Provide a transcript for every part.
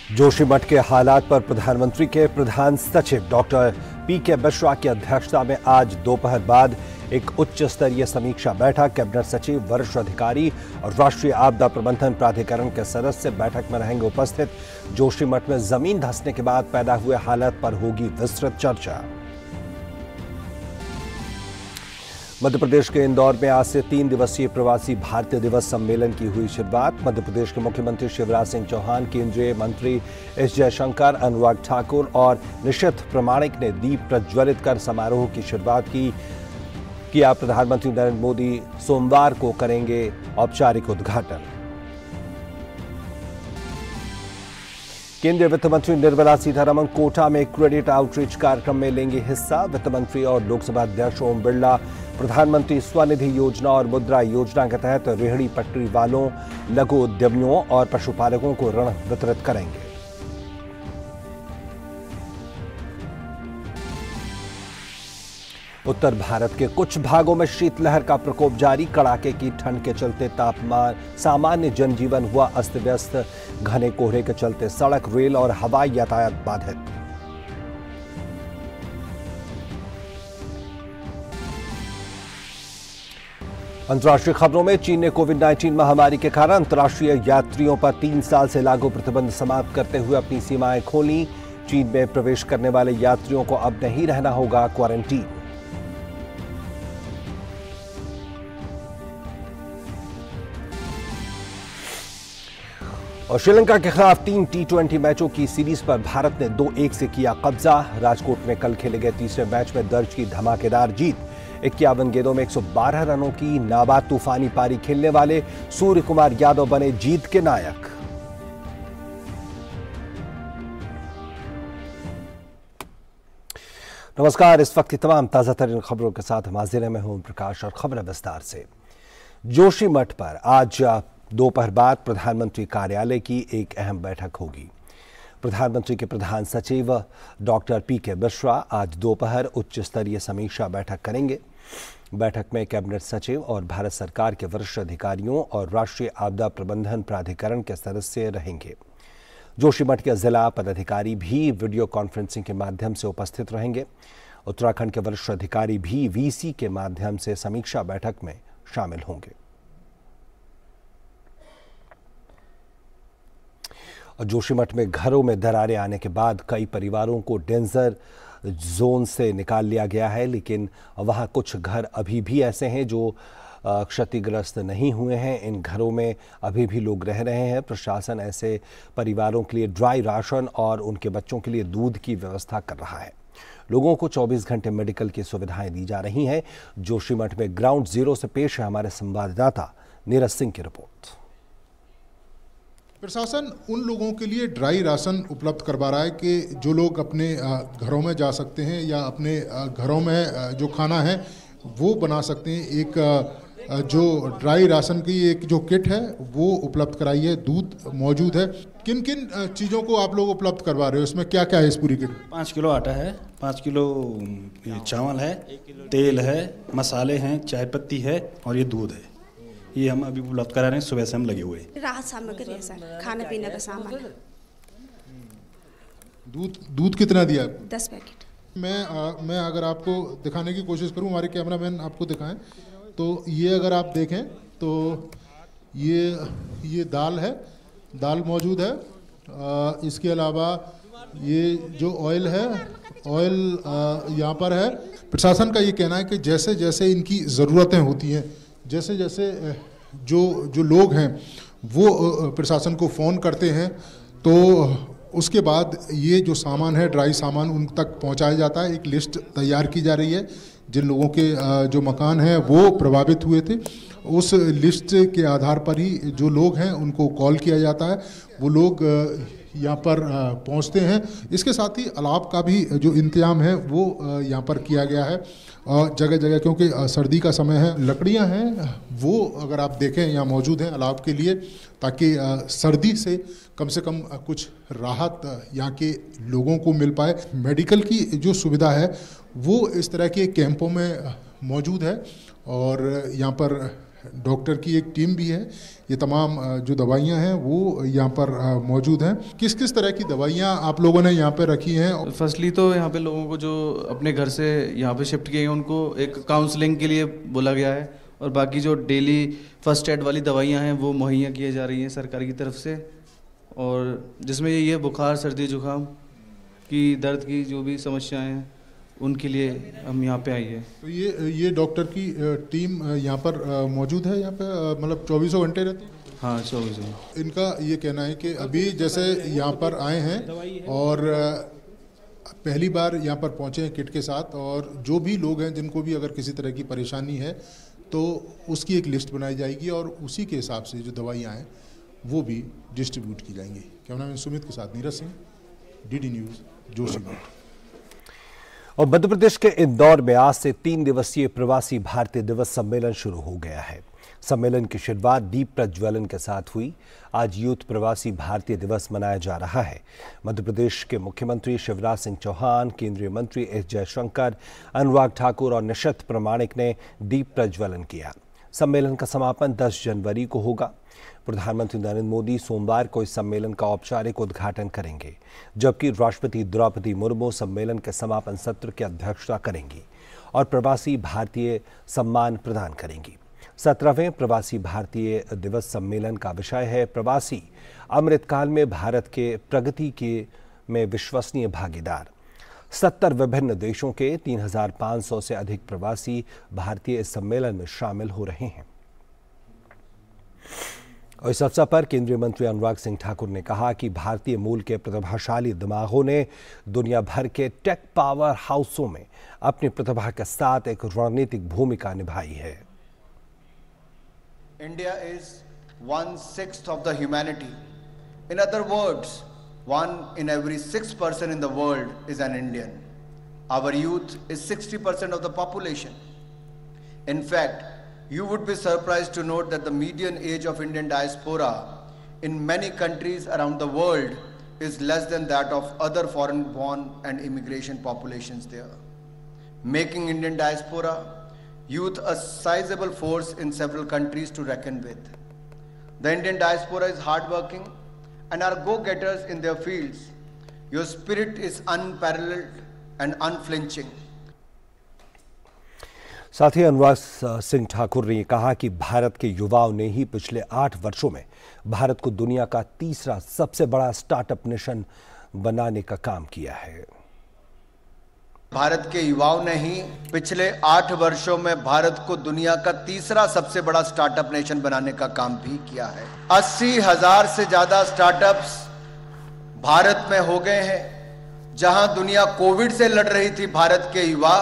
जोशीमठ के हालात पर प्रधानमंत्री के प्रधान सचिव डॉक्टर पीके मिश्रा की अध्यक्षता में आज दोपहर बाद एक उच्च स्तरीय समीक्षा बैठक कैबिनेट सचिव, वरिष्ठ अधिकारी और राष्ट्रीय आपदा प्रबंधन प्राधिकरण के सदस्य बैठक में रहेंगे उपस्थित। जोशीमठ में जमीन धंसने के बाद पैदा हुए हालात पर होगी विस्तृत चर्चा। मध्य प्रदेश के इंदौर में आज से 3 दिवसीय प्रवासी भारतीय दिवस सम्मेलन की हुई शुरुआत। मध्य प्रदेश के मुख्यमंत्री शिवराज सिंह चौहान, केंद्रीय मंत्री एस जयशंकर, अनुराग ठाकुर और निशित प्रामाणिक ने दीप प्रज्वलित कर समारोह की शुरुआत की। प्रधानमंत्री नरेंद्र मोदी सोमवार को करेंगे औपचारिक उद्घाटन। केंद्रीय वित्त मंत्री निर्मला सीतारमण कोटा में क्रेडिट आउटरीच कार्यक्रम में लेंगे हिस्सा। वित्त मंत्री और लोकसभा अध्यक्ष ओम बिरला प्रधानमंत्री स्वनिधि योजना और मुद्रा योजना के तहत रेहड़ी पटरी वालों, लघु उद्यमियों और पशुपालकों को ऋण वितरित करेंगे। उत्तर भारत के कुछ भागों में शीतलहर का प्रकोप जारी। कड़ाके की ठंड के चलते सामान्य जनजीवन हुआ अस्त व्यस्त। घने कोहरे के चलते सड़क, रेल और हवाई यातायात बाधित। अंतर्राष्ट्रीय खबरों में चीन ने कोविड-19 महामारी के कारण अंतर्राष्ट्रीय यात्रियों पर 3 साल से लागू प्रतिबंध समाप्त करते हुए अपनी सीमाएं खोली। चीन में प्रवेश करने वाले यात्रियों को अब नहीं रहना होगा क्वारंटीन। और श्रीलंका के खिलाफ 3 T20 मैचों की सीरीज पर भारत ने 2-1 से किया कब्जा। राजकोट में कल खेले गए तीसरे मैच में दर्ज की धमाकेदार जीत। 51 गेंदों में 112 रनों की नाबाद तूफानी पारी खेलने वाले सूर्य कुमार यादव बने जीत के नायक। नमस्कार, इस वक्त की तमाम ताजा तरीन खबरों के साथ हाजिर है। मैं हूं प्रकाश और खबर विस्तार से। जोशीमठ पर आज दोपहर बाद प्रधानमंत्री कार्यालय की एक अहम बैठक होगी। प्रधानमंत्री के प्रधान सचिव डॉक्टर पीके मिश्रा आज दोपहर उच्च स्तरीय समीक्षा बैठक करेंगे। बैठक में कैबिनेट सचिव और भारत सरकार के वरिष्ठ अधिकारियों और राष्ट्रीय आपदा प्रबंधन प्राधिकरण के सदस्य रहेंगे। जोशीमठ के जिला पदाधिकारी भी वीडियो कॉन्फ्रेंसिंग के माध्यम से उपस्थित रहेंगे। उत्तराखंड के वरिष्ठ अधिकारी भी वीसी के माध्यम से समीक्षा बैठक में शामिल होंगे। और जोशीमठ में घरों में दरारें आने के बाद कई परिवारों को डेंजर जोन से निकाल लिया गया है, लेकिन वहां कुछ घर अभी भी ऐसे हैं जो क्षतिग्रस्त नहीं हुए हैं। इन घरों में अभी भी लोग रह रहे हैं। प्रशासन ऐसे परिवारों के लिए ड्राई राशन और उनके बच्चों के लिए दूध की व्यवस्था कर रहा है। लोगों को 24 घंटे मेडिकल की सुविधाएं दी जा रही हैं। जोशीमठ में ग्राउंड जीरो से पेश है हमारे संवाददाता नीरज सिंह की रिपोर्ट। प्रशासन उन लोगों के लिए ड्राई राशन उपलब्ध करवा रहा है कि जो लोग अपने घरों में जा सकते हैं या अपने घरों में जो खाना है वो बना सकते हैं। एक जो ड्राई राशन की एक जो किट है वो उपलब्ध कराई है। दूध मौजूद है। किन किन चीज़ों को आप लोग उपलब्ध करवा रहे हो? इसमें क्या क्या है इस पूरी किट? 5 किलो आटा है, 5 किलो चावल है, तेल है, मसाले हैं, चाय पत्ती है और ये दूध है। ये हम अभी उपलब्ध करा रहे हैं। सुबह से हम लगे हुए हैं। राहत सामग्री है सर, खाने पीने का सामान। दूध कितना दिया है? 10 पैकेट। मैं अगर आपको दिखाने की कोशिश करूं, हमारे कैमरामैन आपको दिखाएं तो ये अगर आप देखें तो ये दाल है, दाल मौजूद है। इसके अलावा ये जो ऑयल है, ऑयल यहाँ पर है। प्रशासन का ये कहना है कि जैसे जैसे इनकी ज़रूरतें होती हैं, जैसे जैसे जो लोग हैं वो प्रशासन को फ़ोन करते हैं तो उसके बाद ये जो सामान है, ड्राई सामान, उन तक पहुंचाया जाता है। एक लिस्ट तैयार की जा रही है। जिन लोगों के जो मकान हैं वो प्रभावित हुए थे, उस लिस्ट के आधार पर ही जो लोग हैं उनको कॉल किया जाता है। वो लोग यहाँ पर पहुँचते हैं। इसके साथ ही अलाव का भी जो इंतजाम है वो यहाँ पर किया गया है जगह जगह, क्योंकि सर्दी का समय है। लकड़ियाँ हैं वो अगर आप देखें यहाँ मौजूद हैं अलाव के लिए, ताकि सर्दी से कम कुछ राहत यहाँ के लोगों को मिल पाए। मेडिकल की जो सुविधा है वो इस तरह के कैंपों में मौजूद है और यहाँ पर डॉक्टर की एक टीम भी है। ये तमाम जो दवाइयाँ हैं वो यहाँ पर मौजूद हैं। किस किस तरह की दवाइयाँ आप लोगों ने यहाँ पे रखी हैं? फर्स्टली तो यहाँ पे लोगों को जो अपने घर से यहाँ पे शिफ्ट किए हैं उनको एक काउंसलिंग के लिए बोला गया है, और बाकी जो डेली फर्स्ट एड वाली दवाइयाँ हैं वो मुहैया की जा रही हैं सरकार की तरफ से, और जिसमें ये बुखार, सर्दी, जुकाम की, दर्द की जो भी समस्याएँ हैं उनके लिए हम यहाँ पे आई है। तो ये डॉक्टर की टीम यहाँ पर मौजूद है, यहाँ पे मतलब 24 घंटे रहती है? हाँ, 24 घंटे। इनका ये कहना है कि अभी जैसे यहाँ पर आए हैं और पहली बार यहाँ पर पहुँचे हैं किट के साथ, और जो भी लोग हैं जिनको भी अगर किसी तरह की परेशानी है तो उसकी एक लिस्ट बनाई जाएगी और उसी के हिसाब से जो दवाइयाँ हैं वो भी डिस्ट्रीब्यूट की जाएंगी। कैमरामैन सुमित के साथ नीरज सिंह, डीडी न्यूज़, जोशीमठ। और मध्य प्रदेश के इंदौर में आज से 3 दिवसीय प्रवासी भारतीय दिवस सम्मेलन शुरू हो गया है। सम्मेलन की शुरुआत दीप प्रज्वलन के साथ हुई। आज यूथ प्रवासी भारतीय दिवस मनाया जा रहा है। मध्य प्रदेश के मुख्यमंत्री शिवराज सिंह चौहान, केंद्रीय मंत्री एस जयशंकर, अनुराग ठाकुर और निशत प्रामाणिक ने दीप प्रज्वलन किया। सम्मेलन का समापन 10 जनवरी को होगा। प्रधानमंत्री नरेंद्र मोदी सोमवार को इस सम्मेलन का औपचारिक उद्घाटन करेंगे, जबकि राष्ट्रपति द्रौपदी मुर्मू सम्मेलन के समापन सत्र की अध्यक्षता करेंगी और प्रवासी भारतीय सम्मान प्रदान करेंगी। 17वें प्रवासी भारतीय दिवस सम्मेलन का विषय है प्रवासी अमृतकाल में भारत के प्रगति में विश्वसनीय भागीदार। 70 विभिन्न देशों के 3500 से अधिक प्रवासी भारतीय इस सम्मेलन में शामिल हो रहे हैं। और इस अवसर पर केंद्रीय मंत्री अनुराग सिंह ठाकुर ने कहा कि भारतीय मूल के प्रतिभाशाली दिमागों ने दुनिया भर के टेक पावर हाउसों में अपनी प्रतिभा के साथ एक रणनीतिक भूमिका निभाई है। India is 1/6 of the humanity. In other words, 1 in every 6 person in the world is an Indian. Our youth is 60% of the population. In fact, you would be surprised to note that the median age of Indian diaspora in many countries around the world is less than that of other foreign-born and immigration populations there, making Indian diaspora youth a sizable force in several countries to reckon with. The Indian diaspora is hardworking and are go-getters in their fields. Your spirit is unparalleled and unflinching. साथ ही अनुराग सिंह ठाकुर ने कहा कि भारत के युवाओं ने ही पिछले 8 वर्षों में भारत को दुनिया का तीसरा सबसे बड़ा स्टार्टअप नेशन बनाने का काम किया है। भारत के युवाओं ने ही पिछले 8 वर्षों में भारत को दुनिया का तीसरा सबसे बड़ा स्टार्टअप नेशन बनाने का काम भी किया है। 80,000 से ज्यादा स्टार्टअप्स भारत में हो गए हैं। जहां दुनिया कोविड से लड़ रही थी, भारत के युवा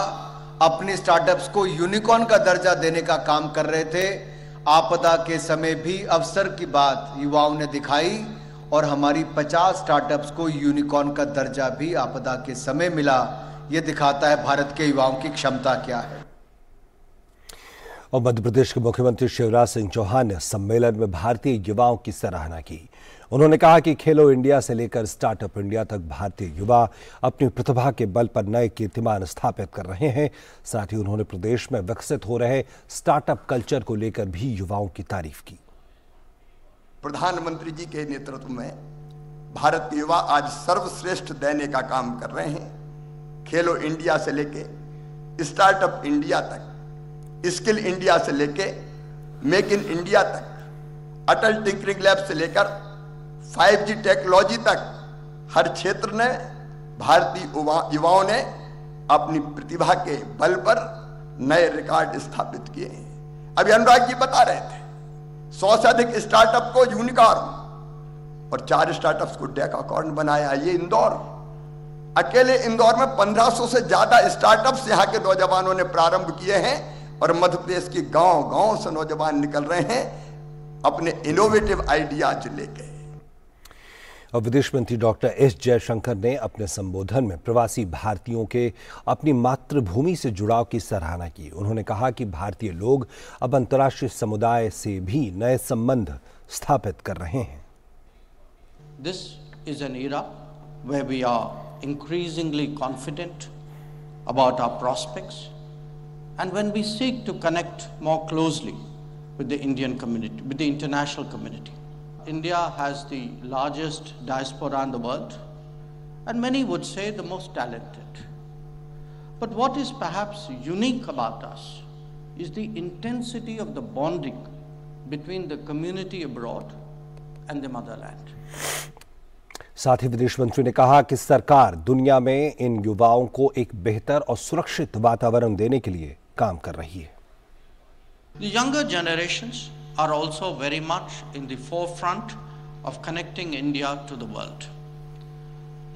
अपने स्टार्टअप्स को यूनिकॉर्न का दर्जा देने का काम कर रहे थे। आपदा के समय भी अवसर की बात युवाओं ने दिखाई और हमारी 50 स्टार्टअप्स को यूनिकॉर्न का दर्जा भी आपदा के समय मिला। यह दिखाता है भारत के युवाओं की क्षमता क्या है। और मध्य प्रदेश के मुख्यमंत्री शिवराज सिंह चौहान ने सम्मेलन में भारतीय युवाओं की सराहना की। उन्होंने कहा कि खेलो इंडिया से लेकर स्टार्टअप इंडिया तक भारतीय युवा अपनी प्रतिभा के बल पर नए कीर्तिमान स्थापित कर रहे हैं। साथ ही उन्होंने प्रदेश में विकसित हो रहे स्टार्टअप कल्चर को लेकर भी युवाओं की तारीफ की। प्रधानमंत्री जी के नेतृत्व में भारत के युवा आज सर्वश्रेष्ठ देने का काम कर रहे हैं। खेलो इंडिया से लेके स्टार्टअप इंडिया तक, स्किल इंडिया से लेके मेक इन इंडिया तक, अटल टिंकरिंग लैब से लेकर 5G टेक्नोलॉजी तक हर क्षेत्र ने भारतीय युवाओं ने अपनी प्रतिभा के बल पर नए रिकॉर्ड स्थापित किए हैं। अभी अनुराग जी बता रहे थे 100 से अधिक स्टार्टअप को यूनिकॉर्न और 4 स्टार्टअप्स को डेकाकॉर्न बनाया। ये इंदौर, अकेले इंदौर में 1500 से ज्यादा स्टार्टअप्स यहाँ के नौजवानों ने प्रारंभ किए हैं और मध्य प्रदेश के गांव-गांव से नौजवान निकल रहे हैं अपने इनोवेटिव आइडियाज लेके। और विदेश मंत्री डॉक्टर एस जयशंकर ने अपने संबोधन में प्रवासी भारतीयों के अपनी मातृभूमि से जुड़ाव की सराहना की। उन्होंने कहा कि भारतीय लोग अब अंतर्राष्ट्रीय समुदाय से भी नए संबंध स्थापित कर रहे हैं। This is an era where we are increasingly confident about our prospects, and when we seek to connect more closely with the Indian community, with the international community. India has the largest diaspora in the world, and many would say the most talented. But what is perhaps unique about us is the intensity of the bonding between the community abroad and the motherland. साथ ही विदेश मंत्री ने कहा कि सरकार दुनिया में इन युवाओं को एक बेहतर और सुरक्षित वातावरण देने के लिए काम कर रही है। The younger generations are also very much in the forefront of connecting India to the world.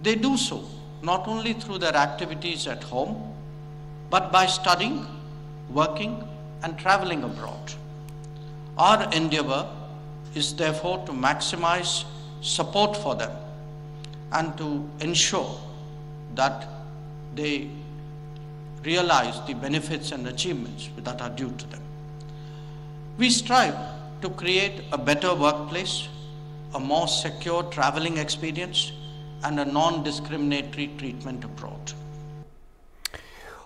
They do so not only through their activities at home, but by studying, working, and traveling abroad. Our endeavor is therefore to maximize support for them and to ensure that they realize the benefits and achievements that are due to them. We strive to create a better workplace, a more secure traveling experience, and a non-discriminatory treatment abroad.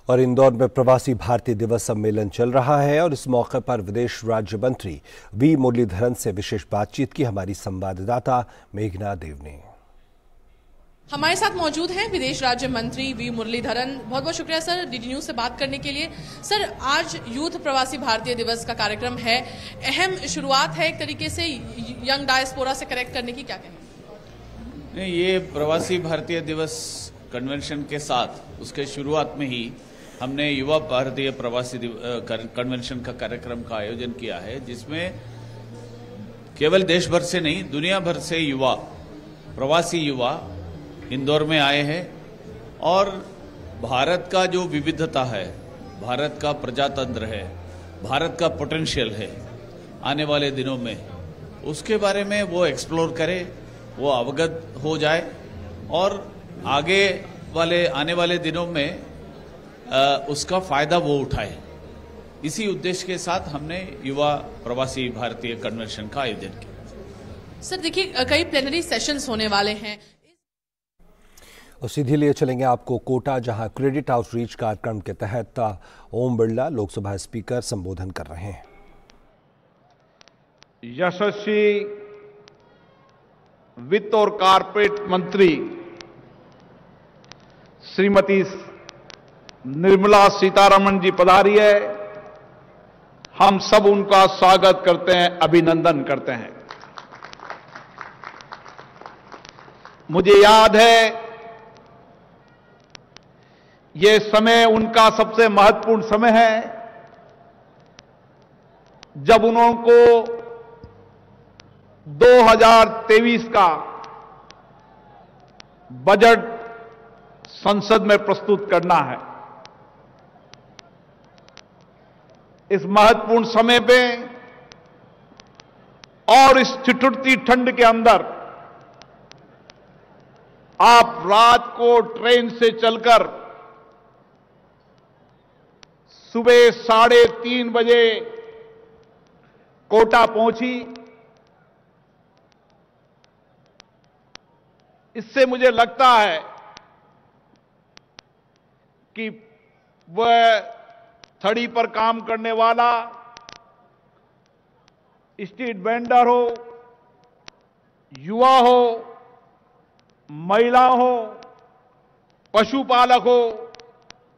और इंदौर में प्रवासी भारतीय दिवस सम्मेलन चल रहा है और इस मौके पर विदेश राज्य मंत्री वी मुरलीधरन से विशेष बातचीत की हमारी संवाददाता मेघना देव ने। हमारे साथ मौजूद हैं विदेश राज्य मंत्री वी मुरलीधरन। बहुत बहुत शुक्रिया सर डीडी न्यूज से बात करने के लिए। सर, आज यूथ प्रवासी भारतीय दिवस का कार्यक्रम है, अहम शुरुआत है एक तरीके से यंग डायस्पोरा से कनेक्ट करने की, क्या कहेंगे? नहीं, ये प्रवासी भारतीय दिवस कन्वेंशन के साथ उसके शुरुआत में ही हमने युवा भारतीय प्रवासी कन्वेंशन का कार्यक्रम का आयोजन किया है, जिसमें केवल देश भर से नहीं दुनिया भर से युवा, प्रवासी युवा इंदौर में आए हैं और भारत का जो विविधता है, भारत का प्रजातंत्र है, भारत का पोटेंशियल है आने वाले दिनों में, उसके बारे में वो एक्सप्लोर करे, वो अवगत हो जाए और आने वाले दिनों में उसका फायदा वो उठाए। इसी उद्देश्य के साथ हमने युवा प्रवासी भारतीय कन्वेंशन का आयोजन किया। सर देखिए, कई प्लेनरी सेशंस होने वाले हैं और सीधे लिए चलेंगे आपको कोटा, जहां क्रेडिट आउटरीच कार्यक्रम के तहत ओम बिरला लोकसभा स्पीकर संबोधन कर रहे हैं। यशस्वी वित्त और कारपोरेट मंत्री श्रीमती निर्मला सीतारमण जी पधारी है। हम सब उनका स्वागत करते हैं, अभिनंदन करते हैं। मुझे याद है ये समय उनका सबसे महत्वपूर्ण समय है, जब उनको 2023 का बजट संसद में प्रस्तुत करना है। इस महत्वपूर्ण समय पे और इस ठिठुरती ठंड के अंदर आप रात को ट्रेन से चलकर सुबह 3:30 बजे कोटा पहुंची। इससे मुझे लगता है कि वह थड़ी पर काम करने वाला, स्ट्रीट वेंडर हो, युवा हो, महिला हो, पशुपालक हो,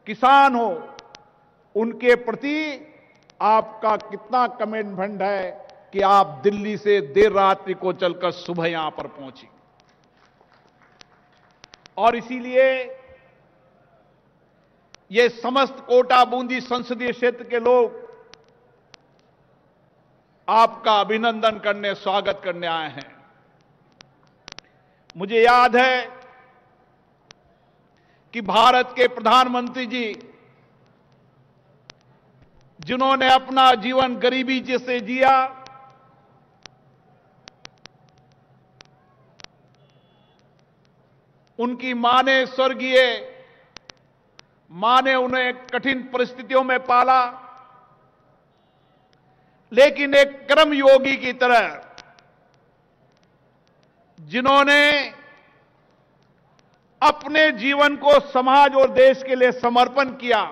किसान हो, उनके प्रति आपका कितना कमिटमेंट है कि आप दिल्ली से देर रात्रि को चलकर सुबह यहां पर पहुंची। और इसीलिए ये समस्त कोटा बूंदी संसदीय क्षेत्र के लोग आपका अभिनंदन करने, स्वागत करने आए हैं। मुझे याद है कि भारत के प्रधानमंत्री जी, जिन्होंने अपना जीवन गरीबी से जिया, उनकी मां ने, स्वर्गीय मां ने उन्हें कठिन परिस्थितियों में पाला, लेकिन एक कर्मयोगी की तरह जिन्होंने अपने जीवन को समाज और देश के लिए समर्पण किया,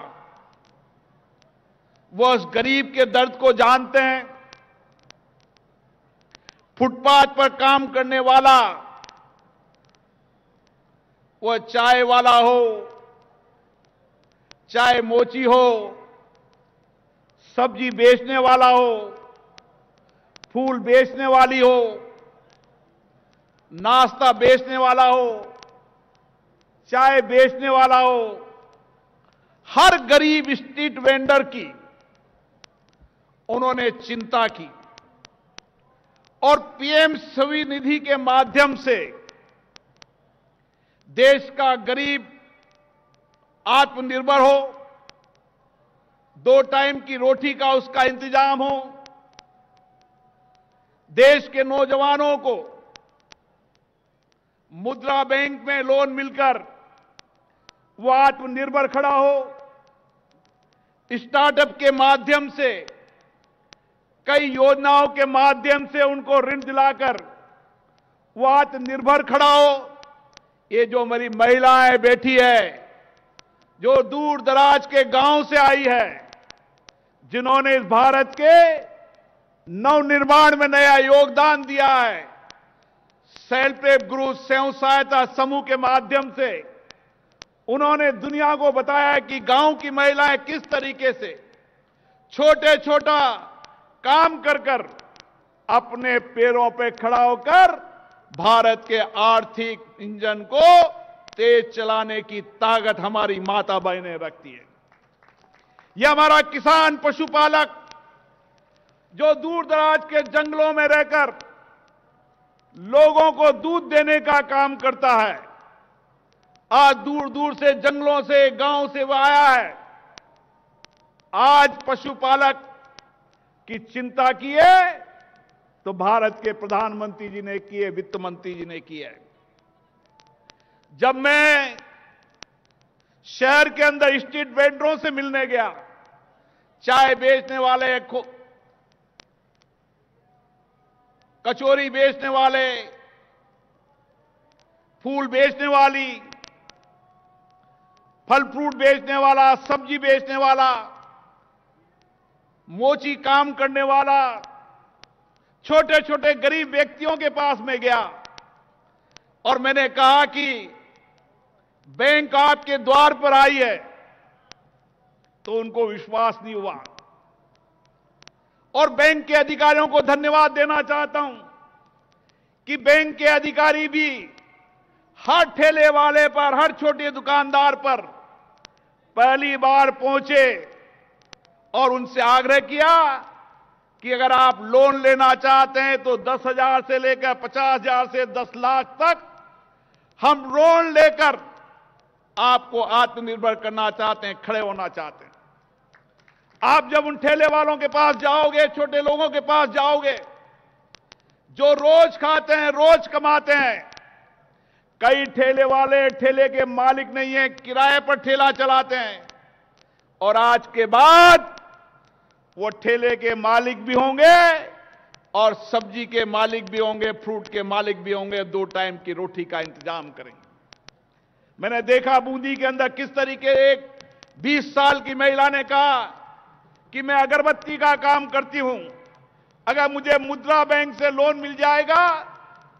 वो उस गरीब के दर्द को जानते हैं, फुटपाथ पर काम करने वाला, वह चाय वाला हो, चाय मोची हो, सब्जी बेचने वाला हो, फूल बेचने वाली हो, नाश्ता बेचने वाला हो, चाय बेचने वाला हो, हर गरीब स्ट्रीट वेंडर की उन्होंने चिंता की और पीएम स्वनिधि के माध्यम से देश का गरीब आत्मनिर्भर हो, 2 टाइम की रोटी का उसका इंतजाम हो, देश के नौजवानों को मुद्रा बैंक में लोन मिलकर वो आत्मनिर्भर खड़ा हो, स्टार्टअप के माध्यम से, कई योजनाओं के माध्यम से उनको ऋण दिलाकर वो आत्मनिर्भर खड़ा हो। ये जो मेरी महिलाएं बैठी है, जो दूर दराज के गांव से आई है, जिन्होंने इस भारत के नवनिर्माण में नया योगदान दिया है, सेल्फ हेल्प ग्रुप स्वयं सहायता समूह के माध्यम से उन्होंने दुनिया को बताया कि गांव की महिलाएं किस तरीके से छोटे छोटा काम कर कर अपने पैरों पे खड़ा होकर भारत के आर्थिक इंजन को तेज चलाने की ताकत हमारी माता बहनें रखती है। यह हमारा किसान पशुपालक जो दूर दराज के जंगलों में रहकर लोगों को दूध देने का काम करता है, आज दूर दूर से जंगलों से गांव से वह आया है। आज पशुपालक की चिंता की है तो भारत के प्रधानमंत्री जी ने की है, वित्त मंत्री जी ने की है। जब मैं शहर के अंदर स्ट्रीट वेंडरों से मिलने गया, चाय बेचने वाले, कचौरी बेचने वाले, फूल बेचने वाली, फल फ्रूट बेचने वाला, सब्जी बेचने वाला, मोची काम करने वाला, छोटे छोटे गरीब व्यक्तियों के पास में गया और मैंने कहा कि बैंक आपके द्वार पर आई है, तो उनको विश्वास नहीं हुआ। और बैंक के अधिकारियों को धन्यवाद देना चाहता हूं कि बैंक के अधिकारी भी हर ठेले वाले पर, हर छोटे दुकानदार पर पहली बार पहुंचे और उनसे आग्रह किया कि अगर आप लोन लेना चाहते हैं तो 10,000 से लेकर 50,000 से 10 लाख तक हम लोन लेकर आपको आत्मनिर्भर करना चाहते हैं, खड़े होना चाहते हैं। आप जब उन ठेले वालों के पास जाओगे, छोटे लोगों के पास जाओगे, जो रोज खाते हैं, रोज कमाते हैं, कई ठेले वाले ठेले के मालिक नहीं है, किराए पर ठेला चलाते हैं और आज के बाद वो ठेले के मालिक भी होंगे और सब्जी के मालिक भी होंगे, फ्रूट के मालिक भी होंगे, 2 टाइम की रोटी का इंतजाम करेंगे। मैंने देखा बूंदी के अंदर किस तरीके एक 20 साल की महिला ने कहा कि मैं अगरबत्ती का काम करती हूं, अगर मुझे मुद्रा बैंक से लोन मिल जाएगा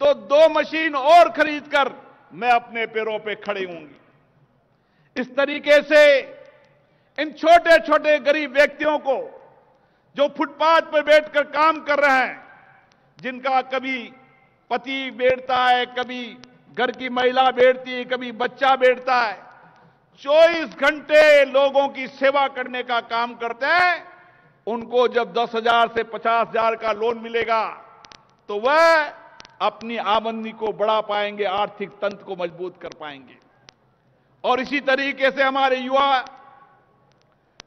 तो 2 मशीन और खरीदकर मैं अपने पैरों पे खड़ी होंगी। इस तरीके से इन छोटे छोटे गरीब व्यक्तियों को जो फुटपाथ पर बैठकर काम कर रहे हैं, जिनका कभी पति बैठता है, कभी घर की महिला बैठती है, कभी बच्चा बैठता है, 24 घंटे लोगों की सेवा करने का काम करते हैं, उनको जब 10,000 से 50,000 का लोन मिलेगा तो वह अपनी आमदनी को बढ़ा पाएंगे, आर्थिक तंत्र को मजबूत कर पाएंगे। और इसी तरीके से हमारे युवा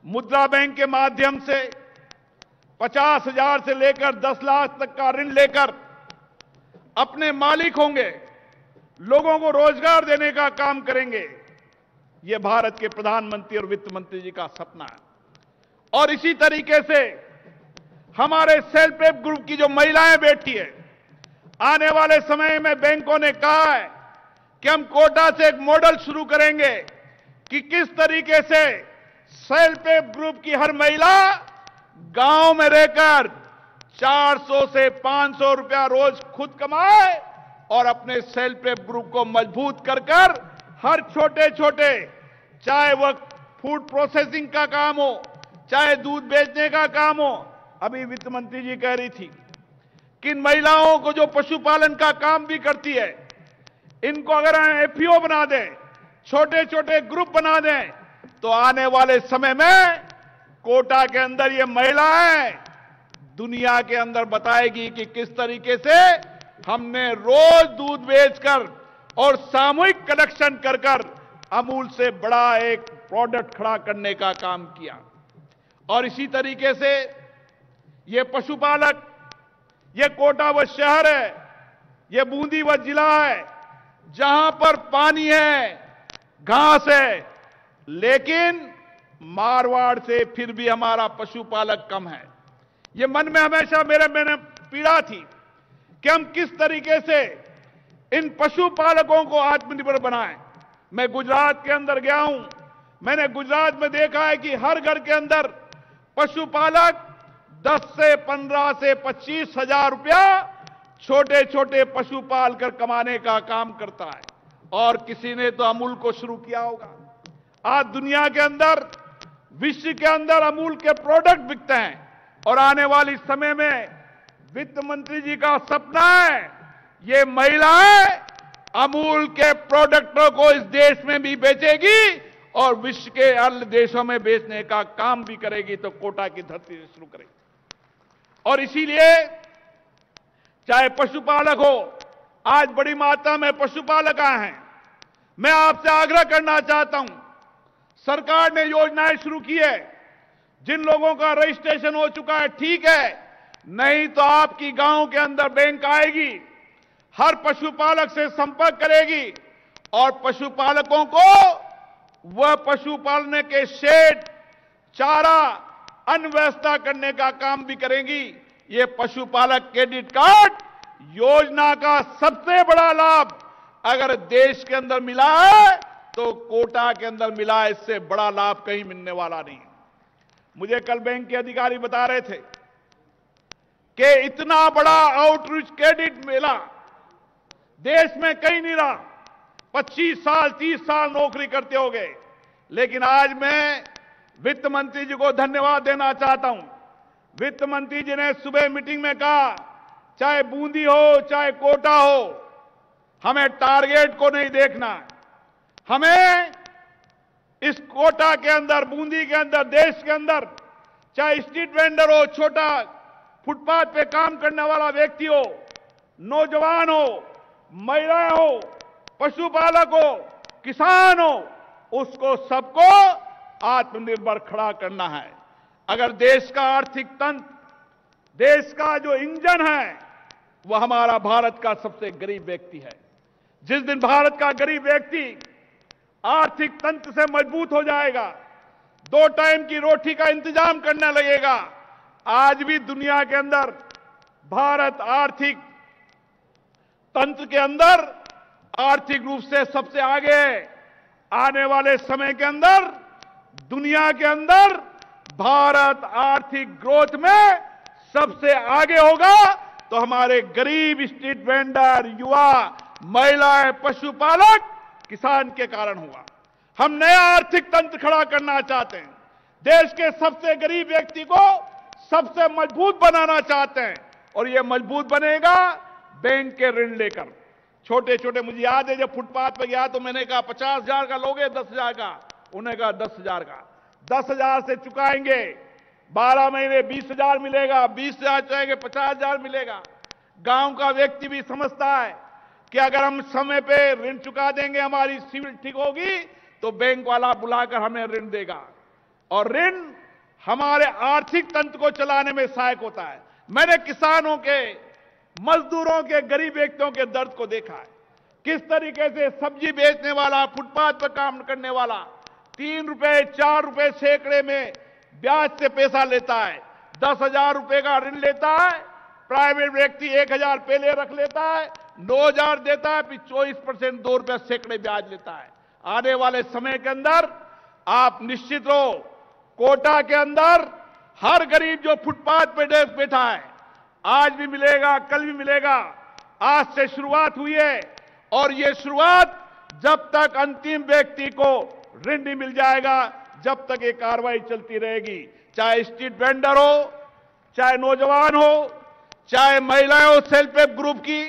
मुद्रा बैंक के माध्यम से 50,000 से लेकर 10 लाख तक का ऋण लेकर अपने मालिक होंगे, लोगों को रोजगार देने का काम करेंगे। यह भारत के प्रधानमंत्री और वित्त मंत्री जी का सपना है। और इसी तरीके से हमारे सेल्फ हेल्प ग्रुप की जो महिलाएं बैठी है, आने वाले समय में बैंकों ने कहा है कि हम कोटा से एक मॉडल शुरू करेंगे कि किस तरीके से सेल्फ हेल्प ग्रुप की हर महिला गांव में रहकर 400 से 500 रुपया रोज खुद कमाए और अपने सेल्फ हेल्प ग्रुप को मजबूत कर हर छोटे छोटे, चाहे वह फूड प्रोसेसिंग का काम हो, चाहे दूध बेचने का काम हो। अभी वित्त मंत्री जी कह रही थी कि इन महिलाओं को जो पशुपालन का काम भी करती है, इनको अगर एफपीओ बना दें, छोटे छोटे ग्रुप बना दें, तो आने वाले समय में कोटा के अंदर ये महिलाएं दुनिया के अंदर बताएगी कि किस तरीके से हमने रोज दूध बेचकर और सामूहिक कलेक्शन कर अमूल से बड़ा एक प्रोडक्ट खड़ा करने का काम किया। और इसी तरीके से ये पशुपालक, ये कोटा वह शहर है, ये बूंदी वह जिला है जहां पर पानी है, घास है, लेकिन मारवाड़ से फिर भी हमारा पशुपालक कम है। ये मन में हमेशा मेरे पीड़ा थी कि हम किस तरीके से इन पशुपालकों को आत्मनिर्भर बनाएं। मैं गुजरात के अंदर गया हूं, मैंने गुजरात में देखा है कि हर घर के अंदर पशुपालक 10 से 15 से 25 हजार रुपया छोटे छोटे पशु पाल कर कमाने का काम करता है। और किसी ने तो अमूल को शुरू किया होगा। आज दुनिया के अंदर, विश्व के अंदर अमूल के प्रोडक्ट बिकते हैं और आने वाली समय में वित्त मंत्री जी का सपना है ये महिलाएं अमूल के प्रोडक्टों को इस देश में भी बेचेगी और विश्व के अन्य देशों में बेचने का काम भी करेगी, तो कोटा की धरती से शुरू करेगी। और इसीलिए चाहे पशुपालक हो, आज बड़ी मात्रा में पशुपालक आए हैं। मैं आपसे आग्रह करना चाहता हूं, सरकार ने योजनाएं शुरू की है, जिन लोगों का रजिस्ट्रेशन हो चुका है ठीक है, नहीं तो आपकी गांव के अंदर बैंक आएगी, हर पशुपालक से संपर्क करेगी और पशुपालकों को वह पशुपालने के शेड, चारा, अन्न व्यवस्था करने का काम भी करेंगी। ये पशुपालक क्रेडिट कार्ड योजना का सबसे बड़ा लाभ अगर देश के अंदर मिला है तो कोटा के अंदर मिला है, इससे बड़ा लाभ कहीं मिलने वाला नहीं। मुझे कल बैंक के अधिकारी बता रहे थे कि इतना बड़ा आउटरीच क्रेडिट मिला देश में कहीं नहीं रहा। 25 साल 30 साल नौकरी करते हो गए, लेकिन आज मैं वित्त मंत्री जी को धन्यवाद देना चाहता हूं। वित्त मंत्री जी ने सुबह मीटिंग में कहा, चाहे बूंदी हो चाहे कोटा हो, हमें टारगेट को नहीं देखना, हमें इस कोटा के अंदर, बूंदी के अंदर, देश के अंदर, चाहे स्ट्रीट वेंडर हो, छोटा फुटपाथ पे काम करने वाला व्यक्ति हो, नौजवान हो, महिलाएं हो, पशुपालक हो, किसान हो, उसको सबको आत्मनिर्भर खड़ा करना है। अगर देश का आर्थिक तंत्र, देश का जो इंजन है, वह हमारा भारत का सबसे गरीब व्यक्ति है। जिस दिन भारत का गरीब व्यक्ति आर्थिक तंत्र से मजबूत हो जाएगा, 2 टाइम की रोटी का इंतजाम करने लगेगा। आज भी दुनिया के अंदर भारत आर्थिक तंत्र के अंदर आर्थिक रूप से सबसे आगे है। आने वाले समय के अंदर दुनिया के अंदर भारत आर्थिक ग्रोथ में सबसे आगे होगा, तो हमारे गरीब स्ट्रीट वेंडर, युवा, महिलाएं, पशुपालक, किसान के कारण होगा। हम नया आर्थिक तंत्र खड़ा करना चाहते हैं, देश के सबसे गरीब व्यक्ति को सबसे मजबूत बनाना चाहते हैं, और यह मजबूत बनेगा बैंक के ऋण लेकर। छोटे छोटे, मुझे याद है जब फुटपाथ पे गया तो मैंने कहा 50,000 का लोगे, 10,000 का, उन्हें कहा 10,000 का। 10,000 से चुकाएंगे, 12 महीने 20,000 मिलेगा, 20,000 चाहेंगे 50,000 मिलेगा। गांव का व्यक्ति भी समझता है कि अगर हम समय पे ऋण चुका देंगे, हमारी सिविल ठीक होगी, तो बैंक वाला बुलाकर हमें ऋण देगा, और ऋण हमारे आर्थिक तंत्र को चलाने में सहायक होता है। मैंने किसानों के, मजदूरों के, गरीब व्यक्तियों के दर्द को देखा है, किस तरीके से सब्जी बेचने वाला, फुटपाथ पर काम करने वाला 3 रुपए 4 रुपए सैकड़े में ब्याज से पैसा लेता है, 10,000 रुपए का ऋण लेता है, प्राइवेट व्यक्ति 1,000 पहले रख लेता है, 9,000 देता है, फिर 24% 2 रुपए सैकड़े ब्याज लेता है। आने वाले समय के अंदर आप निश्चित रहो, कोटा के अंदर हर गरीब जो फुटपाथ पे बैठा है, आज भी मिलेगा, कल भी मिलेगा। आज से शुरुआत हुई है और ये शुरुआत जब तक अंतिम व्यक्ति को ऋण नहीं मिल जाएगा, जब तक ये कार्रवाई चलती रहेगी। चाहे स्ट्रीट वेंडर हो, चाहे नौजवान हो, चाहे महिलाएं हो, सेल्फ हेल्प ग्रुप की,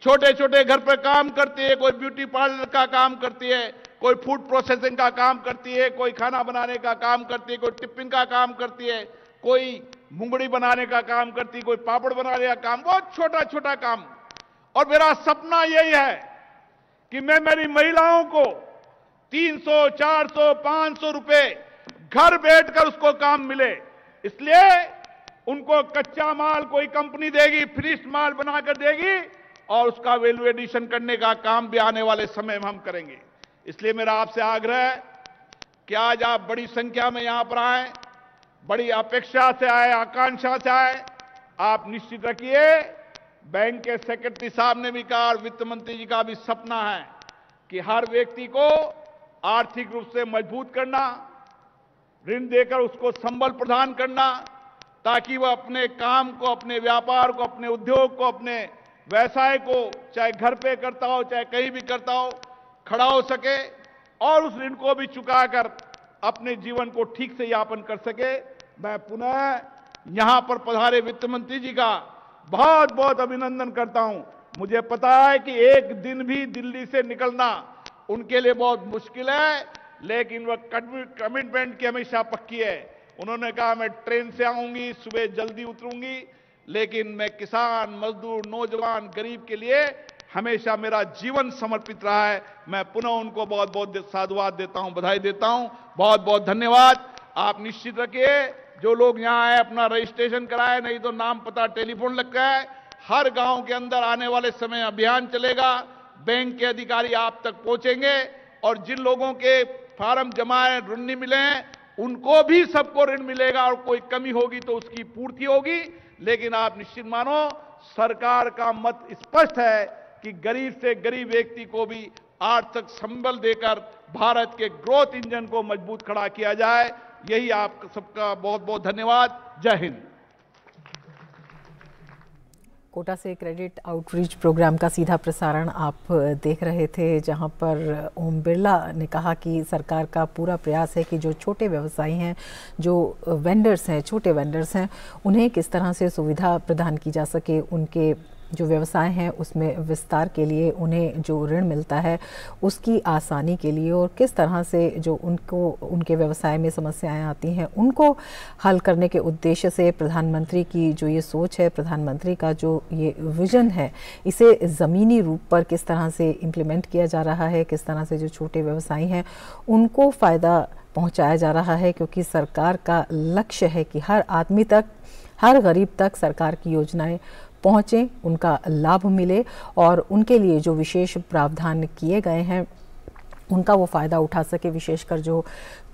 छोटे छोटे घर पर काम करती है, कोई ब्यूटी पार्लर का काम करती है, कोई फूड प्रोसेसिंग का काम करती है, कोई खाना बनाने का काम करती है, कोई टिफिन का काम करती है, कोई मुंगड़ी बनाने का काम करती है, कोई पापड़ बनाने का काम, बहुत छोटा छोटा काम। और मेरा सपना यही है कि मैं मेरी महिलाओं को 300, 400, 500 रुपए घर बैठकर उसको काम मिले। इसलिए उनको कच्चा माल कोई कंपनी देगी, फिनिश्ड माल बनाकर देगी और उसका वैल्यू एडिशन करने का काम भी आने वाले समय में हम करेंगे। इसलिए मेरा आपसे आग्रह है कि आज आप बड़ी संख्या में यहां पर आए, बड़ी अपेक्षा से आए, आकांक्षा से आए। आप निश्चित रखिए, बैंक के सेक्रेटरी साहब ने भी कहा और वित्त मंत्री जी का भी सपना है कि हर व्यक्ति को आर्थिक रूप से मजबूत करना, ऋण देकर उसको संबल प्रदान करना, ताकि वह अपने काम को, अपने व्यापार को, अपने उद्योग को, अपने व्यवसाय को, चाहे घर पे करता हो चाहे कहीं भी करता हो, खड़ा हो सके और उस ऋण को भी चुकाकर अपने जीवन को ठीक से यापन कर सके। मैं पुनः यहां पर पधारे वित्त मंत्री जी का बहुत बहुत अभिनंदन करता हूं। मुझे पता है कि एक दिन भी दिल्ली से निकलना उनके लिए बहुत मुश्किल है, लेकिन वह कमिटमेंट की हमेशा पक्की है। उन्होंने कहा मैं ट्रेन से आऊंगी, सुबह जल्दी उतरूंगी, लेकिन मैं किसान, मजदूर, नौजवान, गरीब के लिए हमेशा मेरा जीवन समर्पित रहा है। मैं पुनः उनको बहुत बहुत साधुवाद देता हूं, बधाई देता हूं। बहुत बहुत धन्यवाद। आप निश्चित रखिए, जो लोग यहां आए अपना रजिस्ट्रेशन कराए, नहीं तो नाम पता टेलीफोन लग गया है। हर गांव के अंदर आने वाले समय अभियान चलेगा, बैंक के अधिकारी आप तक पहुंचेंगे और जिन लोगों के फार्म जमा है, ऋण नहीं मिले हैं, उनको भी सबको ऋण मिलेगा और कोई कमी होगी तो उसकी पूर्ति होगी। लेकिन आप निश्चित मानो, सरकार का मत स्पष्ट है कि गरीब से गरीब व्यक्ति को भी आर्थिक संबल देकर भारत के ग्रोथ इंजन को मजबूत खड़ा किया जाए। यही आप सबका बहुत बहुत धन्यवाद। जय हिंद। कोटा से क्रेडिट आउटरीच प्रोग्राम का सीधा प्रसारण आप देख रहे थे, जहां पर ओम बिरला ने कहा कि सरकार का पूरा प्रयास है कि जो छोटे व्यवसायी हैं, जो वेंडर्स हैं, छोटे वेंडर्स हैं, उन्हें किस तरह से सुविधा प्रदान की जा सके, उनके जो व्यवसाय हैं उसमें विस्तार के लिए उन्हें जो ऋण मिलता है उसकी आसानी के लिए, और किस तरह से जो उनको उनके व्यवसाय में समस्याएं आती हैं उनको हल करने के उद्देश्य से प्रधानमंत्री की जो ये सोच है, प्रधानमंत्री का जो ये विजन है, इसे ज़मीनी रूप पर किस तरह से इम्प्लीमेंट किया जा रहा है, किस तरह से जो छोटे व्यवसायी हैं उनको फ़ायदा पहुँचाया जा रहा है। क्योंकि सरकार का लक्ष्य है कि हर आदमी तक, हर गरीब तक सरकार की योजनाएं पहुँचें, उनका लाभ मिले और उनके लिए जो विशेष प्रावधान किए गए हैं उनका वो फ़ायदा उठा सके। विशेषकर जो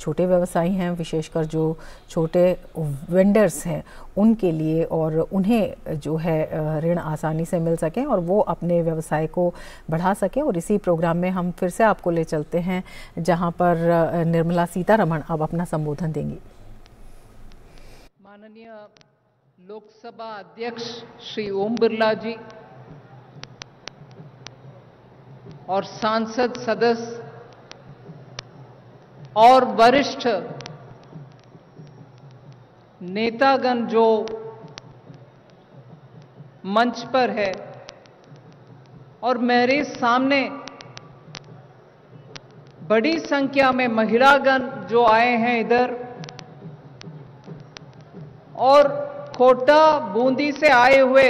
छोटे व्यवसायी हैं, विशेषकर जो छोटे वेंडर्स हैं उनके लिए, और उन्हें जो है ऋण आसानी से मिल सके और वो अपने व्यवसाय को बढ़ा सके। और इसी प्रोग्राम में हम फिर से आपको ले चलते हैं जहां पर निर्मला सीतारमण अब अपना संबोधन देंगी। माननीय लोकसभा अध्यक्ष श्री ओम बिरला जी और सांसद सदस्य और वरिष्ठ नेतागण जो मंच पर है, और मेरे सामने बड़ी संख्या में महिलागण जो आए हैं इधर, और कोटा बूंदी से आए हुए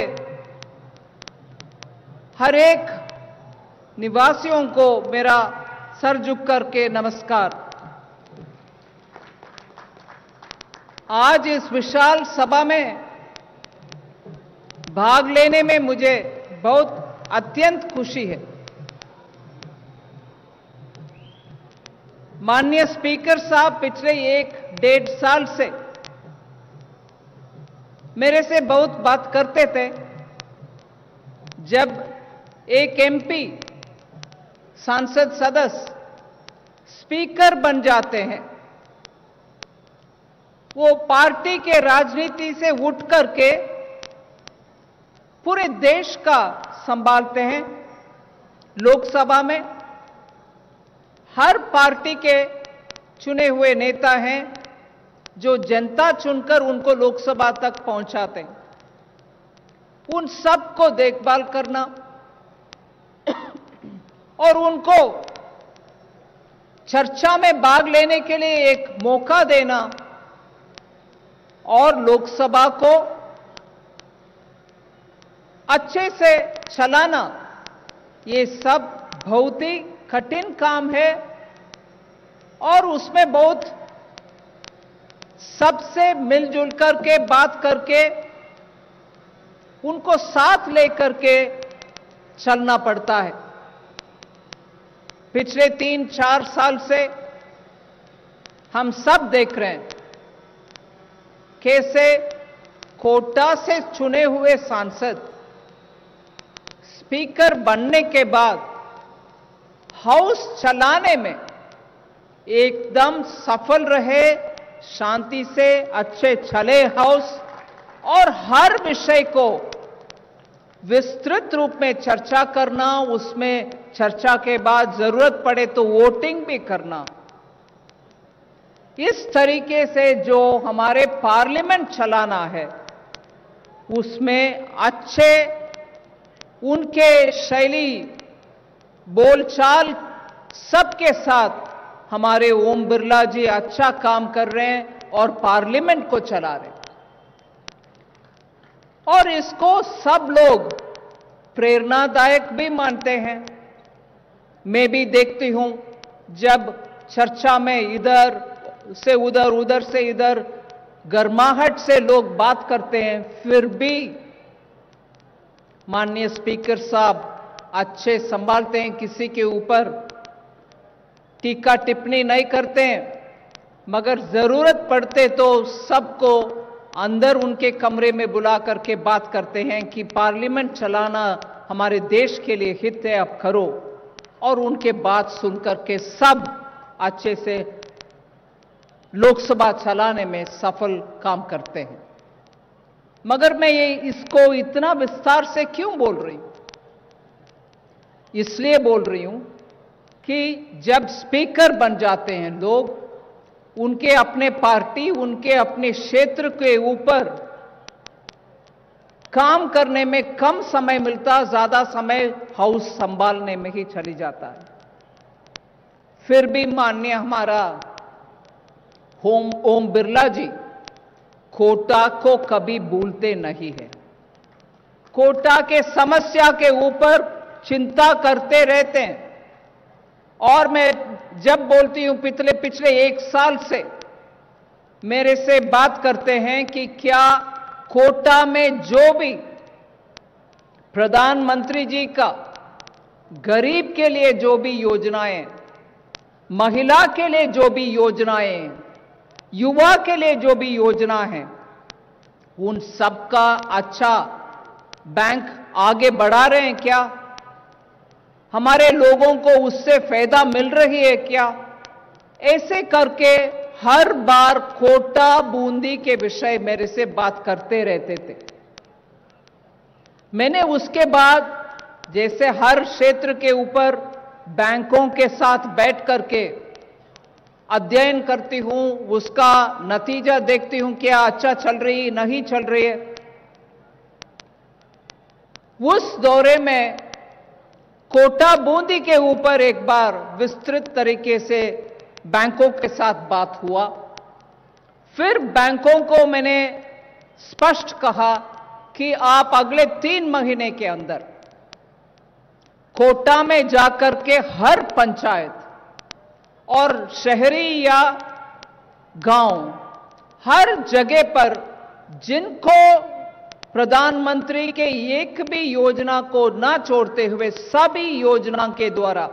हर एक निवासियों को मेरा सर झुक करके नमस्कार। आज इस विशाल सभा में भाग लेने में मुझे बहुत अत्यंत खुशी है। माननीय स्पीकर साहब पिछले 1-1.5 साल से मेरे से बहुत बात करते थे। जब एक एमपी, सांसद सदस्य स्पीकर बन जाते हैं, वो पार्टी के राजनीति से उठ करके पूरे देश का संभालते हैं। लोकसभा में हर पार्टी के चुने हुए नेता हैं जो जनता चुनकर उनको लोकसभा तक पहुंचाते हैं। उन सबको देखभाल करना और उनको चर्चा में भाग लेने के लिए एक मौका देना और लोकसभा को अच्छे से चलाना, ये सब बहुत ही कठिन काम है और उसमें बहुत सबसे मिलजुल करके बात करके उनको साथ लेकर के चलना पड़ता है। पिछले 3-4 साल से हम सब देख रहे हैं कैसे कोटा से चुने हुए सांसद स्पीकर बनने के बाद हाउस चलाने में एकदम सफल रहे, शांति से अच्छे चले हाउस और हर विषय को विस्तृत रूप में चर्चा करना, उसमें चर्चा के बाद जरूरत पड़े तो वोटिंग भी करना। इस तरीके से जो हमारे पार्लियामेंट चलाना है उसमें अच्छे उनके शैली बोलचाल सबके साथ हमारे ओम बिरला जी अच्छा काम कर रहे हैं और पार्लियामेंट को चला रहे हैं और इसको सब लोग प्रेरणादायक भी मानते हैं। मैं भी देखती हूं जब चर्चा में इधर से उधर, उधर से इधर गर्माहट से लोग बात करते हैं, फिर भी माननीय स्पीकर साहब अच्छे संभालते हैं, किसी के ऊपर टीका टिप्पणी नहीं करते हैं, मगर जरूरत पड़ते तो सबको अंदर उनके कमरे में बुला करके बात करते हैं कि पार्लियामेंट चलाना हमारे देश के लिए हित है, अब करो। और उनके बात सुन करके सब अच्छे से लोकसभा चलाने में सफल काम करते हैं। मगर मैं ये इसको इतना विस्तार से क्यों बोल रही हूं? इसलिए बोल रही हूं कि जब स्पीकर बन जाते हैं लोग, उनके अपने पार्टी, उनके अपने क्षेत्र के ऊपर काम करने में कम समय मिलता, ज्यादा समय हाउस संभालने में ही चली जाता है। फिर भी माननीय हमारा ओम बिरला जी कोटा को कभी भूलते नहीं है। कोटा के समस्या के ऊपर चिंता करते रहते हैं और मैं जब बोलती हूं पिछले 1 साल से मेरे से बात करते हैं कि क्या कोटा में जो भी प्रधानमंत्री जी का गरीब के लिए जो भी योजनाएं, महिला के लिए जो भी योजनाएं, युवा के लिए जो भी योजना है, उन सबका अच्छा बैंक आगे बढ़ा रहे हैं क्या? हमारे लोगों को उससे फायदा मिल रही है क्या? ऐसे करके हर बार कोटा बूंदी के विषय मेरे से बात करते रहते थे। मैंने उसके बाद जैसे हर क्षेत्र के ऊपर बैंकों के साथ बैठ करके अध्ययन करती हूं, उसका नतीजा देखती हूं, क्या अच्छा चल रही नहीं चल रही है। उस दौरे में कोटा बूंदी के ऊपर एक बार विस्तृत तरीके से बैंकों के साथ बात हुआ। फिर बैंकों को मैंने स्पष्ट कहा कि आप अगले 3 महीने के अंदर कोटा में जाकर के हर पंचायत और शहरी या गांव, हर जगह पर जिनको प्रधानमंत्री के एक भी योजना को ना छोड़ते हुए सभी योजना के द्वारा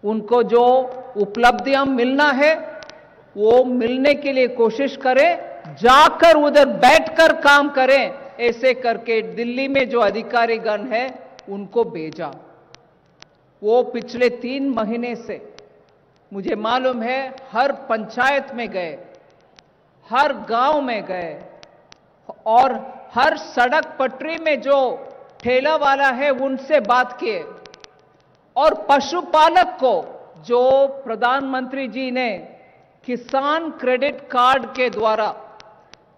उनको जो उपलब्धियां मिलना है वो मिलने के लिए कोशिश करें, जाकर उधर बैठकर काम करें। ऐसे करके दिल्ली में जो अधिकारीगण है उनको भेजा। वो पिछले 3 महीने से मुझे मालूम है हर पंचायत में गए, हर गांव में गए और हर सड़क पटरी में जो ठेला वाला है उनसे बात किए, और पशुपालक को जो प्रधानमंत्री जी ने किसान क्रेडिट कार्ड के द्वारा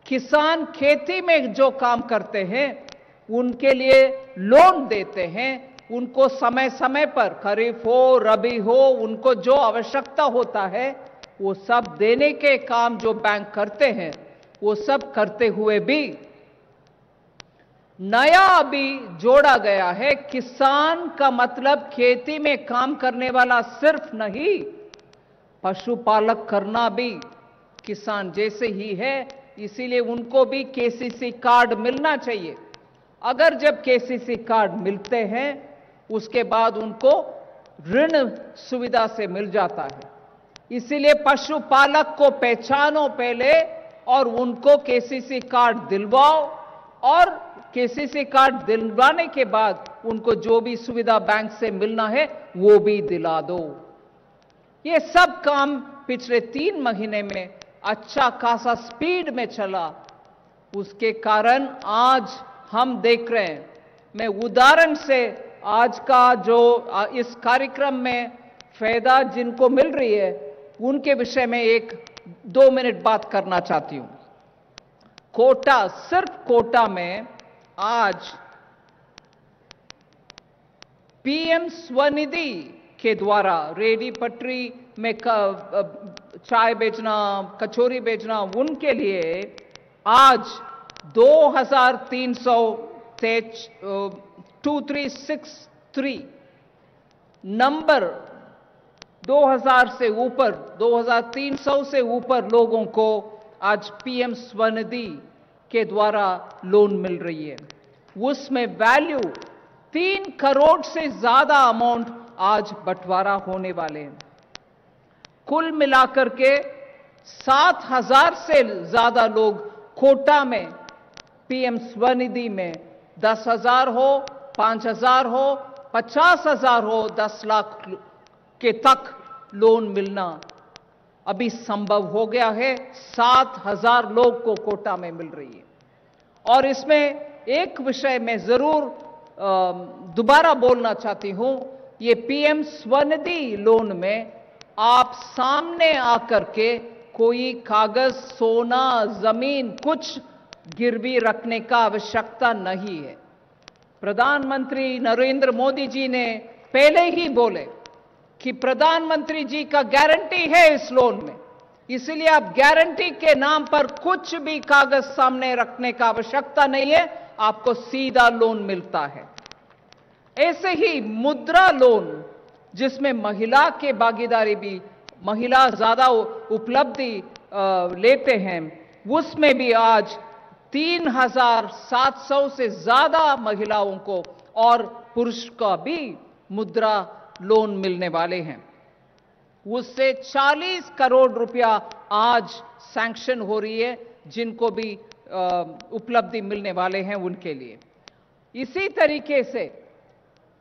किसान खेती में जो काम करते हैं उनके लिए लोन देते हैं, उनको समय समय पर खरीफ हो रबी हो उनको जो आवश्यकता होता है वो सब देने के काम जो बैंक करते हैं, वो सब करते हुए भी नया अभी जोड़ा गया है। किसान का मतलब खेती में काम करने वाला सिर्फ नहीं, पशुपालक करना भी किसान जैसे ही है, इसीलिए उनको भी केसीसी कार्ड मिलना चाहिए। अगर जब केसीसी कार्ड मिलते हैं उसके बाद उनको ऋण सुविधा से मिल जाता है। इसीलिए पशुपालक को पहचानो पहले और उनको केसीसी कार्ड दिलवाओ, और केसीसी कार्ड दिलवाने के बाद उनको जो भी सुविधा बैंक से मिलना है वो भी दिला दो। ये सब काम पिछले 3 महीने में अच्छा खासा स्पीड में चला, उसके कारण आज हम देख रहे हैं। मैं उदाहरण से आज का जो इस कार्यक्रम में फायदा जिनको मिल रही है उनके विषय में 1-2 मिनट बात करना चाहती हूं। कोटा, सिर्फ कोटा में आज पीएम स्वनिधि के द्वारा रेडी पटरी में चाय बेचना, कचौरी बेचना, उनके लिए आज 2363 नंबर 2000 से ऊपर 2300 से ऊपर लोगों को आज पीएम स्वनिधि के द्वारा लोन मिल रही है। उसमें वैल्यू 3 करोड़ से ज्यादा अमाउंट आज बंटवारा होने वाले हैं। कुल मिलाकर के 7000 से ज्यादा लोग कोटा में पीएम स्वनिधि में 10,000 हो, 5,000 हो, 50,000 हो, 10 लाख के तक लोन मिलना अभी संभव हो गया है। 7,000 लोग को कोटा में मिल रही है। और इसमें एक विषय में जरूर दोबारा बोलना चाहती हूं, ये पीएम स्वनिधि लोन में आप सामने आकर के कोई कागज, सोना, जमीन कुछ गिरवी रखने का आवश्यकता नहीं है। प्रधानमंत्री नरेंद्र मोदी जी ने पहले ही बोले कि प्रधानमंत्री जी का गारंटी है इस लोन में, इसलिए आप गारंटी के नाम पर कुछ भी कागज सामने रखने का आवश्यकता नहीं है, आपको सीधा लोन मिलता है। ऐसे ही मुद्रा लोन जिसमें महिला के भागीदारी भी, महिला ज्यादा उपलब्धि लेते हैं, उसमें भी आज 3700 से ज्यादा महिलाओं को और पुरुष का भी मुद्रा लोन मिलने वाले हैं। उससे 40 करोड़ रुपया आज सैंक्शन हो रही है, जिनको भी उपलब्धि मिलने वाले हैं उनके लिए। इसी तरीके से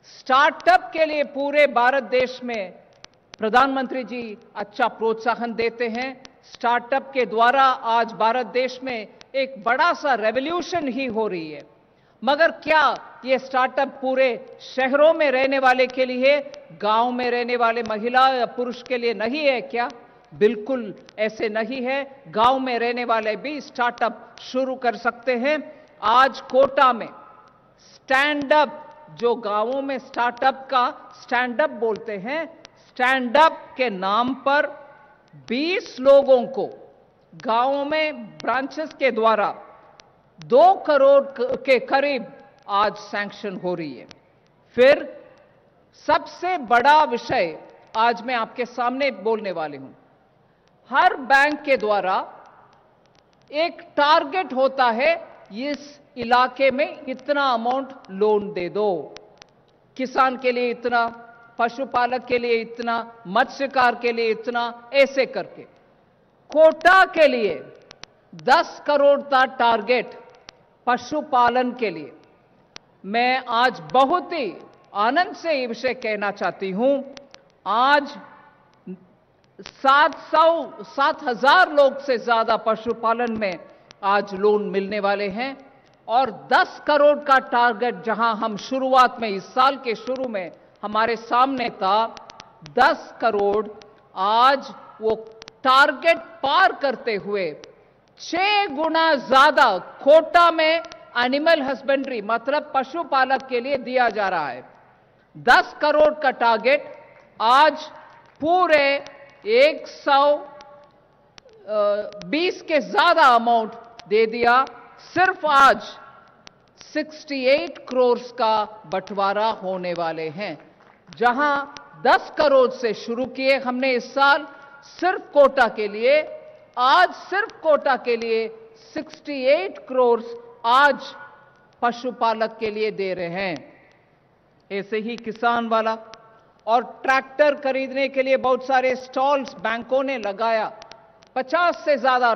स्टार्टअप के लिए पूरे भारत देश में प्रधानमंत्री जी अच्छा प्रोत्साहन देते हैं। स्टार्टअप के द्वारा आज भारत देश में एक बड़ा सा रेवोल्यूशन ही हो रही है। मगर क्या ये स्टार्टअप पूरे शहरों में रहने वाले के लिए, गांव में रहने वाले महिला या पुरुष के लिए नहीं है क्या? बिल्कुल ऐसे नहीं है। गांव में रहने वाले भी स्टार्टअप शुरू कर सकते हैं। आज कोटा में स्टैंड अप, जो गांवों में स्टार्टअप का स्टैंड अप बोलते हैं, स्टैंड अप के नाम पर 20 लोगों को गांवों में ब्रांचेस के द्वारा 2 करोड़ के करीब आज सैंक्शन हो रही है। फिर सबसे बड़ा विषय आज मैं आपके सामने बोलने वाली हूं। हर बैंक के द्वारा एक टारगेट होता है, इस इलाके में इतना अमाउंट लोन दे दो, किसान के लिए इतना, पशुपालक के लिए इतना, मत्स्यकार के लिए इतना, ऐसे करके। कोटा के लिए 10 करोड़ का टारगेट पशुपालन के लिए। मैं आज बहुत ही आनंद से ये विषय कहना चाहती हूं, आज 7,000 लोग से ज्यादा पशुपालन में आज लोन मिलने वाले हैं। और 10 करोड़ का टारगेट जहां हम शुरुआत में इस साल के शुरू में हमारे सामने था 10 करोड़, आज वो टारगेट पार करते हुए 6 गुना ज्यादा कोटा में एनिमल हस्बेंड्री मतलब पशुपालक के लिए दिया जा रहा है। 10 करोड़ का टारगेट आज पूरे 120 के ज्यादा अमाउंट दे दिया। सिर्फ आज 68 करोड़ का बंटवारा होने वाले हैं। जहां 10 करोड़ से शुरू किए हमने इस साल सिर्फ कोटा के लिए, आज सिर्फ कोटा के लिए 68 करोड़ आज पशुपालक के लिए दे रहे हैं। ऐसे ही किसान वाला और ट्रैक्टर खरीदने के लिए बहुत सारे स्टॉल्स बैंकों ने लगाया। 50 से ज्यादा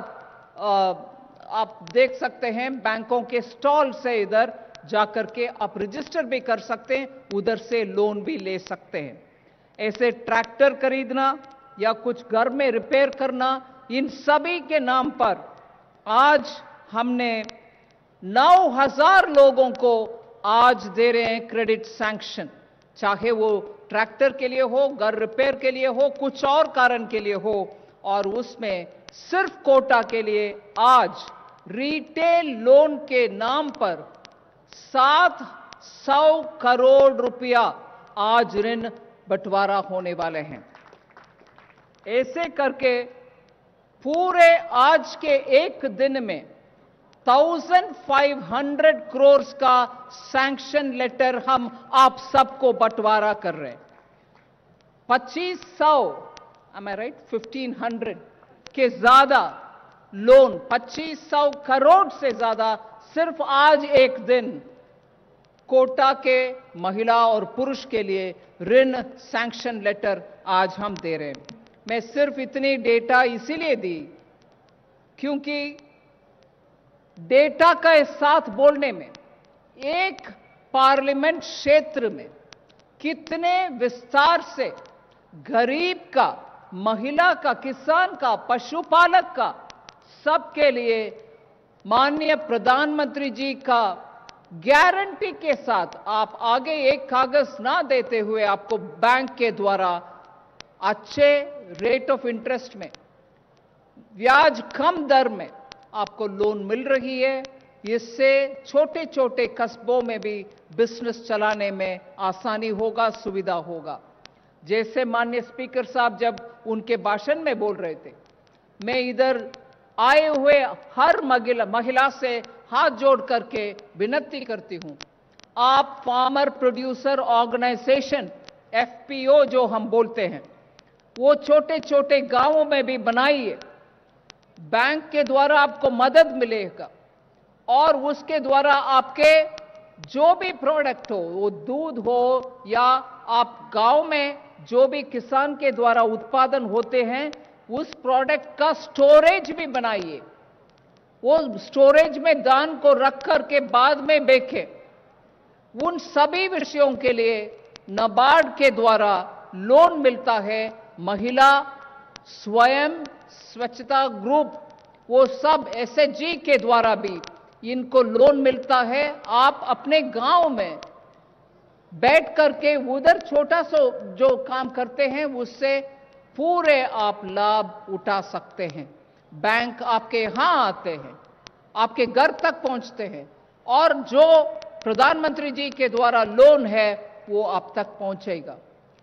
आप देख सकते हैं बैंकों के स्टॉल से इधर जाकर के आप रजिस्टर भी कर सकते हैं, उधर से लोन भी ले सकते हैं। ऐसे ट्रैक्टर खरीदना या कुछ घर में रिपेयर करना, इन सभी के नाम पर आज हमने 9,000 लोगों को आज दे रहे हैं क्रेडिट सैंक्शन, चाहे वो ट्रैक्टर के लिए हो, घर रिपेयर के लिए हो, कुछ और कारण के लिए हो। और उसमें सिर्फ कोटा के लिए आज रिटेल लोन के नाम पर 700 करोड़ रुपया आज ऋण बंटवारा होने वाले हैं। ऐसे करके पूरे आज के एक दिन में 1500 करोड़ का सैंक्शन लेटर हम आप सबको बंटवारा कर रहे हैं। 2500 am I right 1500 के ज्यादा लोन, 2500 करोड़ से ज्यादा सिर्फ आज एक दिन कोटा के महिला और पुरुष के लिए ऋण सैंक्शन लेटर आज हम दे रहे हैं। मैं सिर्फ इतनी डेटा इसीलिए दी क्योंकि डेटा के साथ बोलने में एक पार्लियामेंट क्षेत्र में कितने विस्तार से गरीब का, महिला का, किसान का, पशुपालक का, सबके लिए माननीय प्रधानमंत्री जी का गारंटी के साथ आप आगे एक कागज ना देते हुए आपको बैंक के द्वारा अच्छे रेट ऑफ इंटरेस्ट में, ब्याज कम दर में आपको लोन मिल रही है। इससे छोटे छोटे कस्बों में भी बिजनेस चलाने में आसानी होगा, सुविधा होगा। जैसे माननीय स्पीकर साहब जब उनके भाषण में बोल रहे थे, मैं इधर आए हुए हर महिला से हाथ जोड़ करके विनती करती हूं, आप फार्मर प्रोड्यूसर ऑर्गेनाइजेशन FPO जो हम बोलते हैं, वो छोटे छोटे गांवों में भी बनाइए। बैंक के द्वारा आपको मदद मिलेगा और उसके द्वारा आपके जो भी प्रोडक्ट हो, वो दूध हो या आप गांव में जो भी किसान के द्वारा उत्पादन होते हैं, उस प्रोडक्ट का स्टोरेज भी बनाइए। वो स्टोरेज में दान को रख करके बाद में बेचे। उन सभी विषयों के लिए नाबार्ड के द्वारा लोन मिलता है। महिला स्वयं स्वच्छता ग्रुप, वो सब SHG के द्वारा भी इनको लोन मिलता है। आप अपने गांव में बैठ करके उधर छोटा सा जो काम करते हैं उससे पूरे आप लाभ उठा सकते हैं। बैंक आपके यहां आते हैं, आपके घर तक पहुंचते हैं और जो प्रधानमंत्री जी के द्वारा लोन है वो आप तक पहुंचेगा।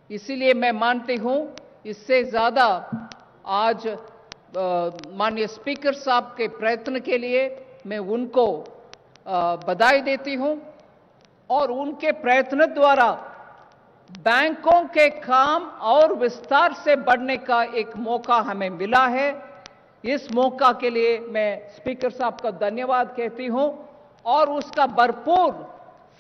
इसीलिए मैं मानती हूं इससे ज्यादा आज माननीय स्पीकर साहब के प्रयत्न के लिए मैं उनको बधाई देती हूं और उनके प्रयत्न द्वारा बैंकों के काम और विस्तार से बढ़ने का एक मौका हमें मिला है। इस मौका के लिए मैं स्पीकर साहब का धन्यवाद कहती हूं और उसका भरपूर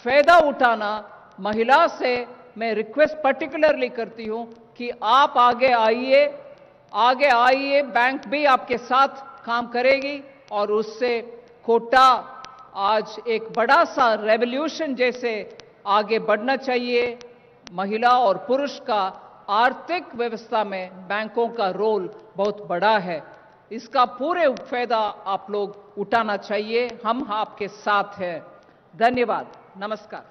फायदा उठाना महिला से मैं रिक्वेस्ट पर्टिकुलरली करती हूं कि आप आगे आइए, बैंक भी आपके साथ काम करेगी और उससे कोटा आज एक बड़ा सा रेवोल्यूशन जैसे आगे बढ़ना चाहिए। महिला और पुरुष का आर्थिक व्यवस्था में बैंकों का रोल बहुत बड़ा है। इसका पूरे फायदा आप लोग उठाना चाहिए। हम आपके साथ हैं। धन्यवाद, नमस्कार।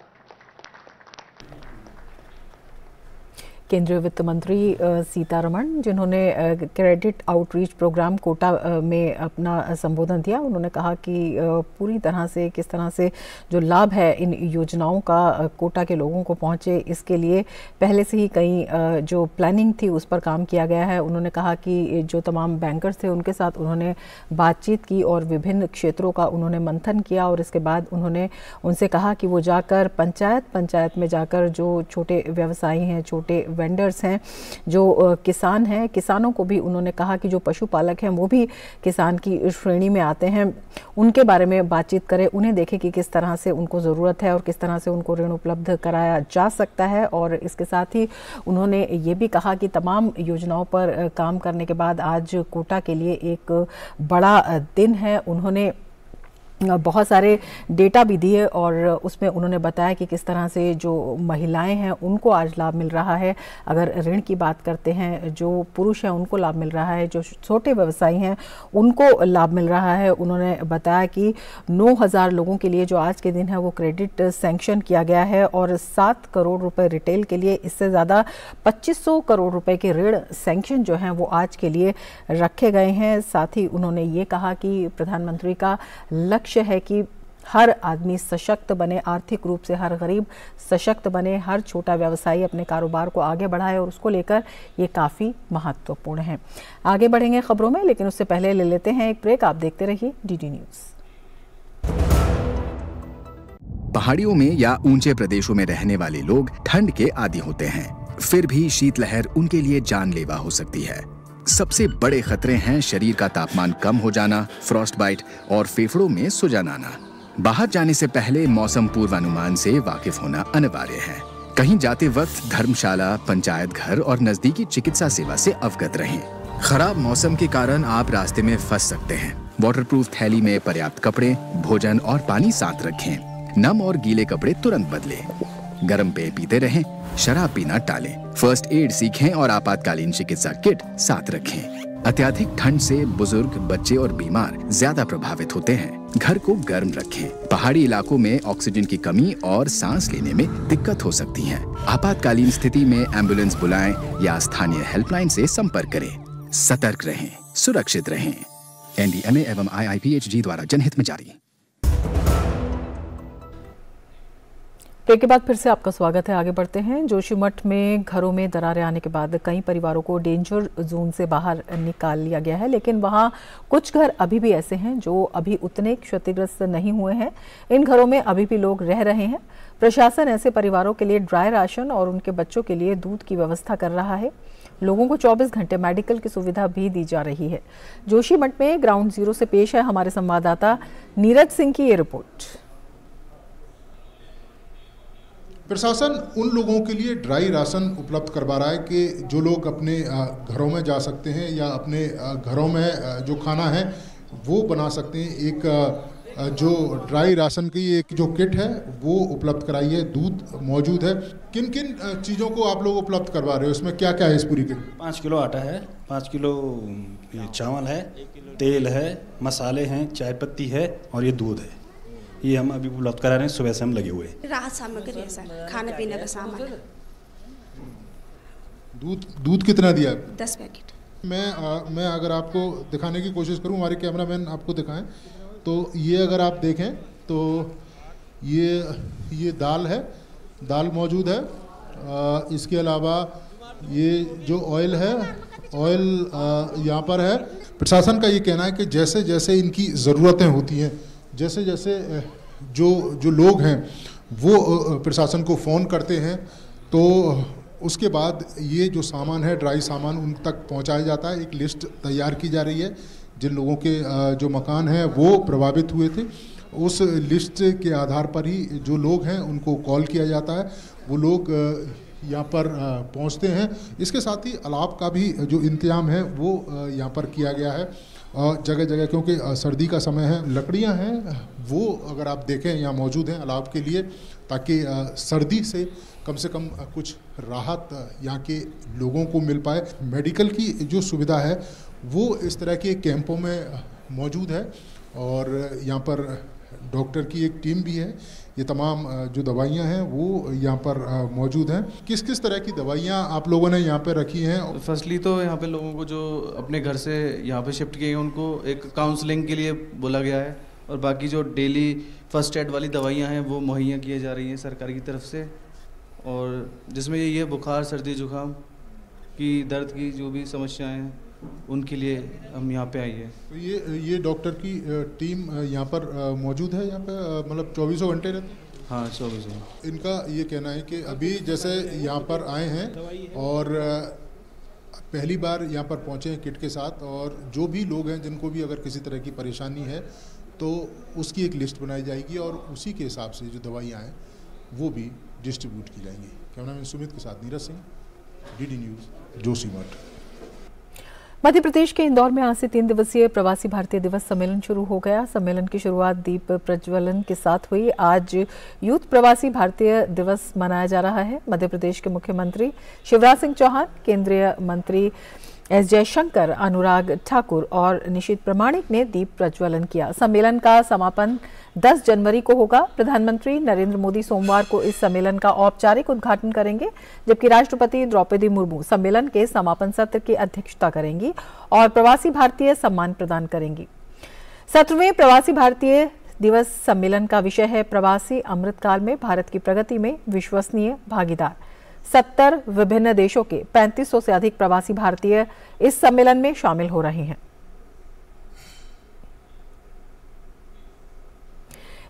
केंद्रीय वित्त मंत्री सीतारमण, जिन्होंने क्रेडिट आउटरीच प्रोग्राम कोटा में अपना संबोधन दिया, उन्होंने कहा कि पूरी तरह से किस तरह से जो लाभ है इन योजनाओं का कोटा के लोगों को पहुंचे, इसके लिए पहले से ही कई जो प्लानिंग थी उस पर काम किया गया है। उन्होंने कहा कि जो तमाम बैंकर्स थे उनके साथ उन्होंने बातचीत की और विभिन्न क्षेत्रों का उन्होंने मंथन किया और इसके बाद उन्होंने उनसे कहा कि वो जाकर पंचायत में जाकर जो छोटे व्यवसायी हैं, छोटे वेंडर्स हैं, जो किसान हैं, किसानों को भी उन्होंने कहा कि जो पशुपालक हैं वो भी किसान की श्रेणी में आते हैं, उनके बारे में बातचीत करें, उन्हें देखें कि किस तरह से उनको ज़रूरत है और किस तरह से उनको ऋण उपलब्ध कराया जा सकता है। और इसके साथ ही उन्होंने ये भी कहा कि तमाम योजनाओं पर काम करने के बाद आज कोटा के लिए एक बड़ा दिन है। उन्होंने बहुत सारे डेटा भी दिए और उसमें उन्होंने बताया कि किस तरह से जो महिलाएं हैं उनको आज लाभ मिल रहा है। अगर ऋण की बात करते हैं, जो पुरुष हैं उनको लाभ मिल रहा है, जो छोटे व्यवसायी हैं उनको लाभ मिल रहा है। उन्होंने बताया कि 9,000 लोगों के लिए जो आज के दिन है वो क्रेडिट सैंक्शन किया गया है और 7 करोड़ रुपए रिटेल के लिए, इससे ज़्यादा 2500 करोड़ रुपए के ऋण सैंक्शन जो हैं वो आज के लिए रखे गए हैं। साथ ही उन्होंने ये कहा कि प्रधानमंत्री का लक्ष्य है कि हर आदमी सशक्त बने, आर्थिक रूप से हर गरीब सशक्त बने, हर छोटा व्यवसायी अपने कारोबार को आगे बढ़ाए और उसको लेकर ये काफ़ी महत्वपूर्ण है। आगे बढ़ेंगे खबरों में, लेकिन उससे पहले ले लेते हैं एक ब्रेक। आप देखते रहिए डीडी न्यूज़। पहाड़ियों में या ऊंचे प्रदेशों में रहने वाले लोग ठंड के आदी होते हैं, फिर भी शीतलहर उनके लिए जानलेवा हो सकती है। सबसे बड़े खतरे हैं शरीर का तापमान कम हो जाना, फ्रॉस्ट बाइट और फेफड़ों में सुजन आना। बाहर जाने से पहले मौसम पूर्वानुमान से वाकिफ होना अनिवार्य है। कहीं जाते वक्त धर्मशाला, पंचायत घर और नजदीकी चिकित्सा सेवा से अवगत रहें। खराब मौसम के कारण आप रास्ते में फंस सकते हैं। वाटरप्रूफ थैली में पर्याप्त कपड़े, भोजन और पानी साथ रखें। नम और गीले कपड़े तुरंत बदलें। गर्म पेय पीते रहें, शराब पीना टालें। फर्स्ट एड सीखें और आपातकालीन चिकित्सा किट साथ रखें। अत्यधिक ठंड से बुजुर्ग, बच्चे और बीमार ज्यादा प्रभावित होते हैं। घर को गर्म रखें। पहाड़ी इलाकों में ऑक्सीजन की कमी और सांस लेने में दिक्कत हो सकती है। आपातकालीन स्थिति में एम्बुलेंस बुलाएं या स्थानीय हेल्पलाइन से संपर्क करें। सतर्क रहें, सुरक्षित रहें। NDMA एवं IIPHG द्वारा जनहित में जारी। ब्रेक के बाद फिर से आपका स्वागत है। आगे बढ़ते हैं। जोशीमठ में घरों में दरारें आने के बाद कई परिवारों को डेंजर जोन से बाहर निकाल लिया गया है, लेकिन वहां कुछ घर अभी भी ऐसे हैं जो अभी उतने क्षतिग्रस्त नहीं हुए हैं। इन घरों में अभी भी लोग रह रहे हैं। प्रशासन ऐसे परिवारों के लिए ड्राई राशन और उनके बच्चों के लिए दूध की व्यवस्था कर रहा है। लोगों को 24 घंटे मेडिकल की सुविधा भी दी जा रही है। जोशीमठ में ग्राउंड जीरो से पेश है हमारे संवाददाता नीरज सिंह की ये रिपोर्ट। प्रशासन उन लोगों के लिए ड्राई राशन उपलब्ध करवा रहा है कि जो लोग अपने घरों में जा सकते हैं या अपने घरों में जो खाना है वो बना सकते हैं। एक जो ड्राई राशन की एक जो किट है वो उपलब्ध कराई है। दूध मौजूद है। किन किन चीज़ों को आप लोग उपलब्ध करवा रहे हो, इसमें क्या क्या है इस पूरी किट? 5 किलो आटा है, 5 किलो चावल है, तेल है, मसाले हैं, चाय पत्ती है और ये दूध है। ये हम अभी उपलब्ध करा रहे हैं। सुबह से हम लगे हुए हैं। राहत सामग्री है सर, खाने पीने का सामान। दूध कितना दिया? 10 पैकेट। मैं अगर आपको दिखाने की कोशिश करूं, हमारे कैमरामैन आपको दिखाएं तो ये अगर आप देखें तो ये दाल है, दाल मौजूद है। इसके अलावा ये जो ऑयल है, ऑयल यहाँ पर है। प्रशासन का ये कहना है कि जैसे जैसे इनकी ज़रूरतें होती हैं, जैसे जैसे जो लोग हैं वो प्रशासन को फ़ोन करते हैं तो उसके बाद ये जो सामान है, ड्राई सामान, उन तक पहुंचाया जाता है। एक लिस्ट तैयार की जा रही है। जिन लोगों के जो मकान हैं वो प्रभावित हुए थे, उस लिस्ट के आधार पर ही जो लोग हैं उनको कॉल किया जाता है। वो लोग यहाँ पर पहुँचते हैं। इसके साथ ही अलाव का भी जो इंतजाम है वो यहाँ पर किया गया है। जगह जगह, क्योंकि सर्दी का समय है, लकड़ियां हैं वो अगर आप देखें यहाँ मौजूद हैं अलाव के लिए, ताकि सर्दी से कम कुछ राहत यहाँ के लोगों को मिल पाए। मेडिकल की जो सुविधा है वो इस तरह के कैंपों में मौजूद है और यहाँ पर डॉक्टर की एक टीम भी है। ये तमाम जो दवाइयाँ हैं वो यहाँ पर मौजूद हैं। किस किस तरह की दवाइयाँ आप लोगों ने यहाँ पे रखी हैं? फर्स्टली तो यहाँ पे लोगों को जो अपने घर से यहाँ पे शिफ्ट किए हैं उनको एक काउंसलिंग के लिए बोला गया है और बाकी जो डेली फर्स्ट एड वाली दवाइयाँ हैं वो मुहैया की जा रही हैं सरकार की तरफ से, और जिसमें ये बुखार, सर्दी, जुकाम की, दर्द की जो भी समस्याएँ हैं उनके लिए हम यहाँ पे आए हैं। तो ये डॉक्टर की टीम यहाँ पर मौजूद है, यहाँ पे मतलब 24 घंटे रहते हैं? हाँ, 24। इनका ये कहना है कि अभी जैसे यहाँ पर आए हैं और पहली बार यहाँ पर पहुँचे हैं किट के साथ, और जो भी लोग हैं जिनको भी अगर किसी तरह की परेशानी है तो उसकी एक लिस्ट बनाई जाएगी और उसी के हिसाब से जो दवाइयाँ हैं वो भी डिस्ट्रीब्यूट की जाएंगी। कैमरामैन सुमित के साथ नीरज सिंह, डीडी न्यूज़, जोशीमठ। मध्य प्रदेश के इंदौर में आज से 3 दिवसीय प्रवासी भारतीय दिवस सम्मेलन शुरू हो गया। सम्मेलन की शुरुआत दीप प्रज्वलन के साथ हुई। आज यूथ प्रवासी भारतीय दिवस मनाया जा रहा है। मध्य प्रदेश के मुख्यमंत्री शिवराज सिंह चौहान, केंद्रीय मंत्री एस जयशंकर, अनुराग ठाकुर और निशीथ प्रामाणिक ने दीप प्रज्वलन किया। सम्मेलन का समापन 10 जनवरी को होगा। प्रधानमंत्री नरेंद्र मोदी सोमवार को इस सम्मेलन का औपचारिक उद्घाटन करेंगे, जबकि राष्ट्रपति द्रौपदी मुर्मू सम्मेलन के समापन सत्र की अध्यक्षता करेंगी और प्रवासी भारतीय सम्मान प्रदान करेंगी। 17वें प्रवासी भारतीय दिवस सम्मेलन का विषय है प्रवासी अमृतकाल में भारत की प्रगति में विश्वसनीय भागीदार। 70 विभिन्न देशों के 3500 से अधिक प्रवासी भारतीय इस सम्मेलन में शामिल हो रहे हैं।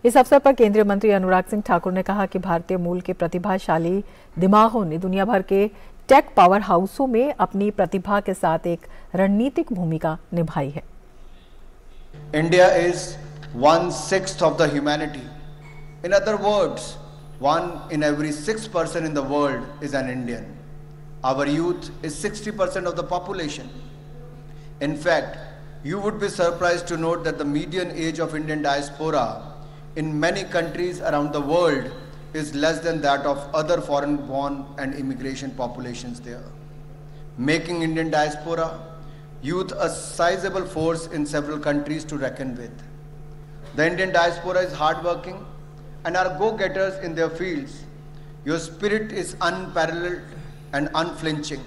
इस अवसर पर केंद्रीय मंत्री अनुराग सिंह ठाकुर ने कहा कि भारतीय मूल के प्रतिभाशाली दिमागों ने दुनिया भर के टेक पावर हाउसों में अपनी प्रतिभा के साथ एक रणनीतिक भूमिका निभाई है। India is 1/6 of the humanity. In other words, 1 in every 6 person in the world is an Indian. Our youth is 60% of the population. In fact, you would be surprised to note that the median age of Indian diaspora in many countries around the world is less than that of other foreign-born and immigration populations there, making Indian diaspora youth a sizable force in several countries to reckon with. The Indian diaspora is hardworking and are go-getters in their fields. Your spirit is unparalleled and unflinching.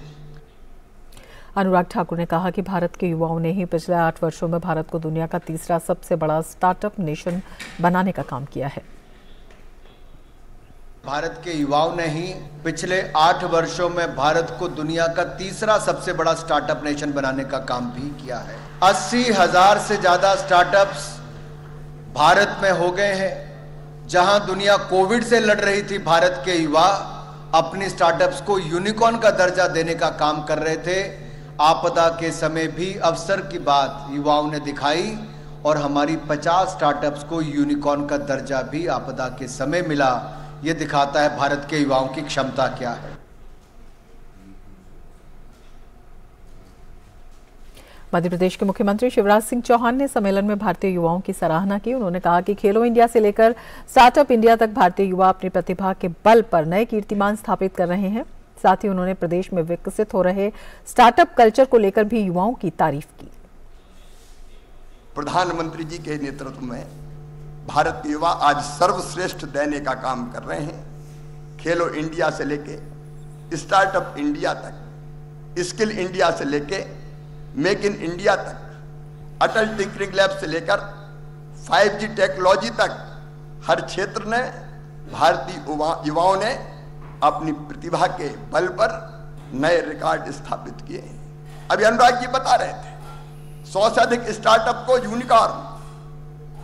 Anurag Thakur ने कहा कि भारत के युवाओं ने ही पिछले 8 वर्षों में भारत को दुनिया का तीसरा सबसे बड़ा स्टार्टअप नेशन बनाने का काम किया है। भारत के युवाओं ने ही पिछले 8 वर्षों में भारत को दुनिया का तीसरा सबसे बड़ा स्टार्टअप नेशन बनाने का काम भी किया है। 80,000 से ज्यादा स्टार्टअप्स भारत में हो गए हैं। जहां दुनिया कोविड से लड़ रही थी, भारत के युवा अपनी स्टार्टअप्स को यूनिकॉर्न का दर्जा देने का काम कर रहे थे। आपदा के समय भी अवसर की बात युवाओं ने दिखाई और हमारी 50 स्टार्टअप्स को यूनिकॉर्न का दर्जा भी आपदा के समय मिला। ये दिखाता है भारत के युवाओं की क्षमता क्या है। मध्य प्रदेश के मुख्यमंत्री शिवराज सिंह चौहान ने सम्मेलन में भारतीय युवाओं की सराहना की। उन्होंने कहा कि खेलो इंडिया से लेकर स्टार्टअप इंडिया तक भारतीय युवा अपनी प्रतिभा के बल पर नए कीर्तिमान स्थापित कर रहे हैं। साथ ही उन्होंने प्रदेश में विकसित हो रहे स्टार्टअप कल्चर को लेकर भी युवाओं की तारीफ की। प्रधानमंत्री जी के नेतृत्व में भारत के युवा आज सर्वश्रेष्ठ देने का काम कर रहे हैं। खेलो इंडिया से लेके स्टार्टअप इंडिया तक, स्किल इंडिया से लेके मेक इन इंडिया तक, अटल टिंकरिंग लैब से लेकर 5G टेक्नोलॉजी तक हर क्षेत्र ने भारतीय युवाओं ने अपनी प्रतिभा के बल पर नए रिकॉर्ड स्थापित किए। अभी अनुराग जी बता रहे थे 100 से अधिक स्टार्टअप को यूनिकॉर्न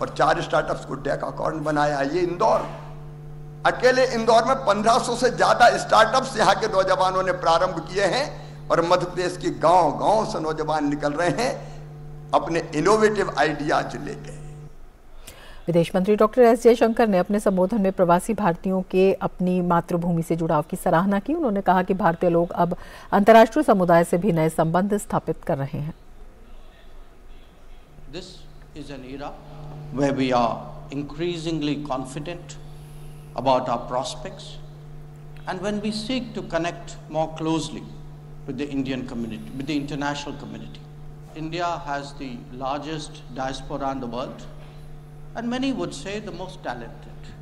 और 4 स्टार्टअप्स को डेकाकॉर्न बनाया। ये इंदौर, अकेले इंदौर में 1500 से ज्यादा स्टार्टअप्स यहाँ के नौजवानों ने प्रारंभ किए हैं और मध्य प्रदेश के गांव-गांव से नौजवान निकल रहे हैं अपने इनोवेटिव आइडियाज लेके। विदेश मंत्री डॉक्टर एस जयशंकर ने अपने संबोधन में प्रवासी भारतीयों के अपनी मातृभूमि से जुड़ाव की सराहना की। उन्होंने कहा कि भारतीय लोग अब अंतर्राष्ट्रीय समुदाय से भी नए संबंध स्थापित कर रहे हैं। this is an era where we are increasingly confident about our prospects, and when we seek to connect more closely with the Indian community, with the international community. India has the largest diaspora in the world, and many would say the most talented.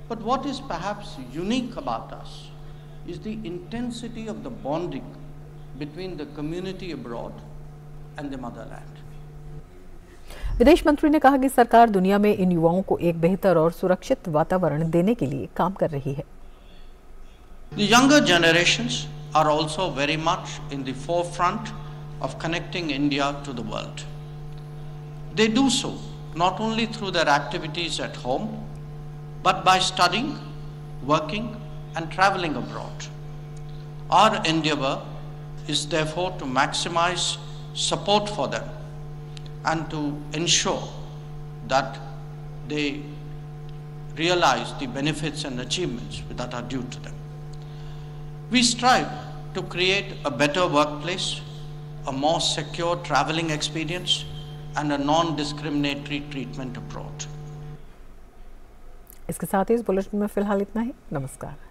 But what is perhaps unique about us is the intensity of the bonding between the community abroad and the motherland. विदेश मंत्री ने कहा कि सरकार दुनिया में इन युवाओं को एक बेहतर और सुरक्षित वातावरण देने के लिए काम कर रही है। The younger generations are also very much in the forefront of connecting India to the world. They do so not only through their activities at home, but by studying, working, and traveling abroad. Our endeavor is therefore to maximize support for them and to ensure that they realize the benefits and achievements that are due to them. We strive to create a better workplace, a more secure traveling experience, and a non-discriminatory treatment abroad. इसके साथ ही इस bulletin में फिलहाल इतना ही। नमस्कार।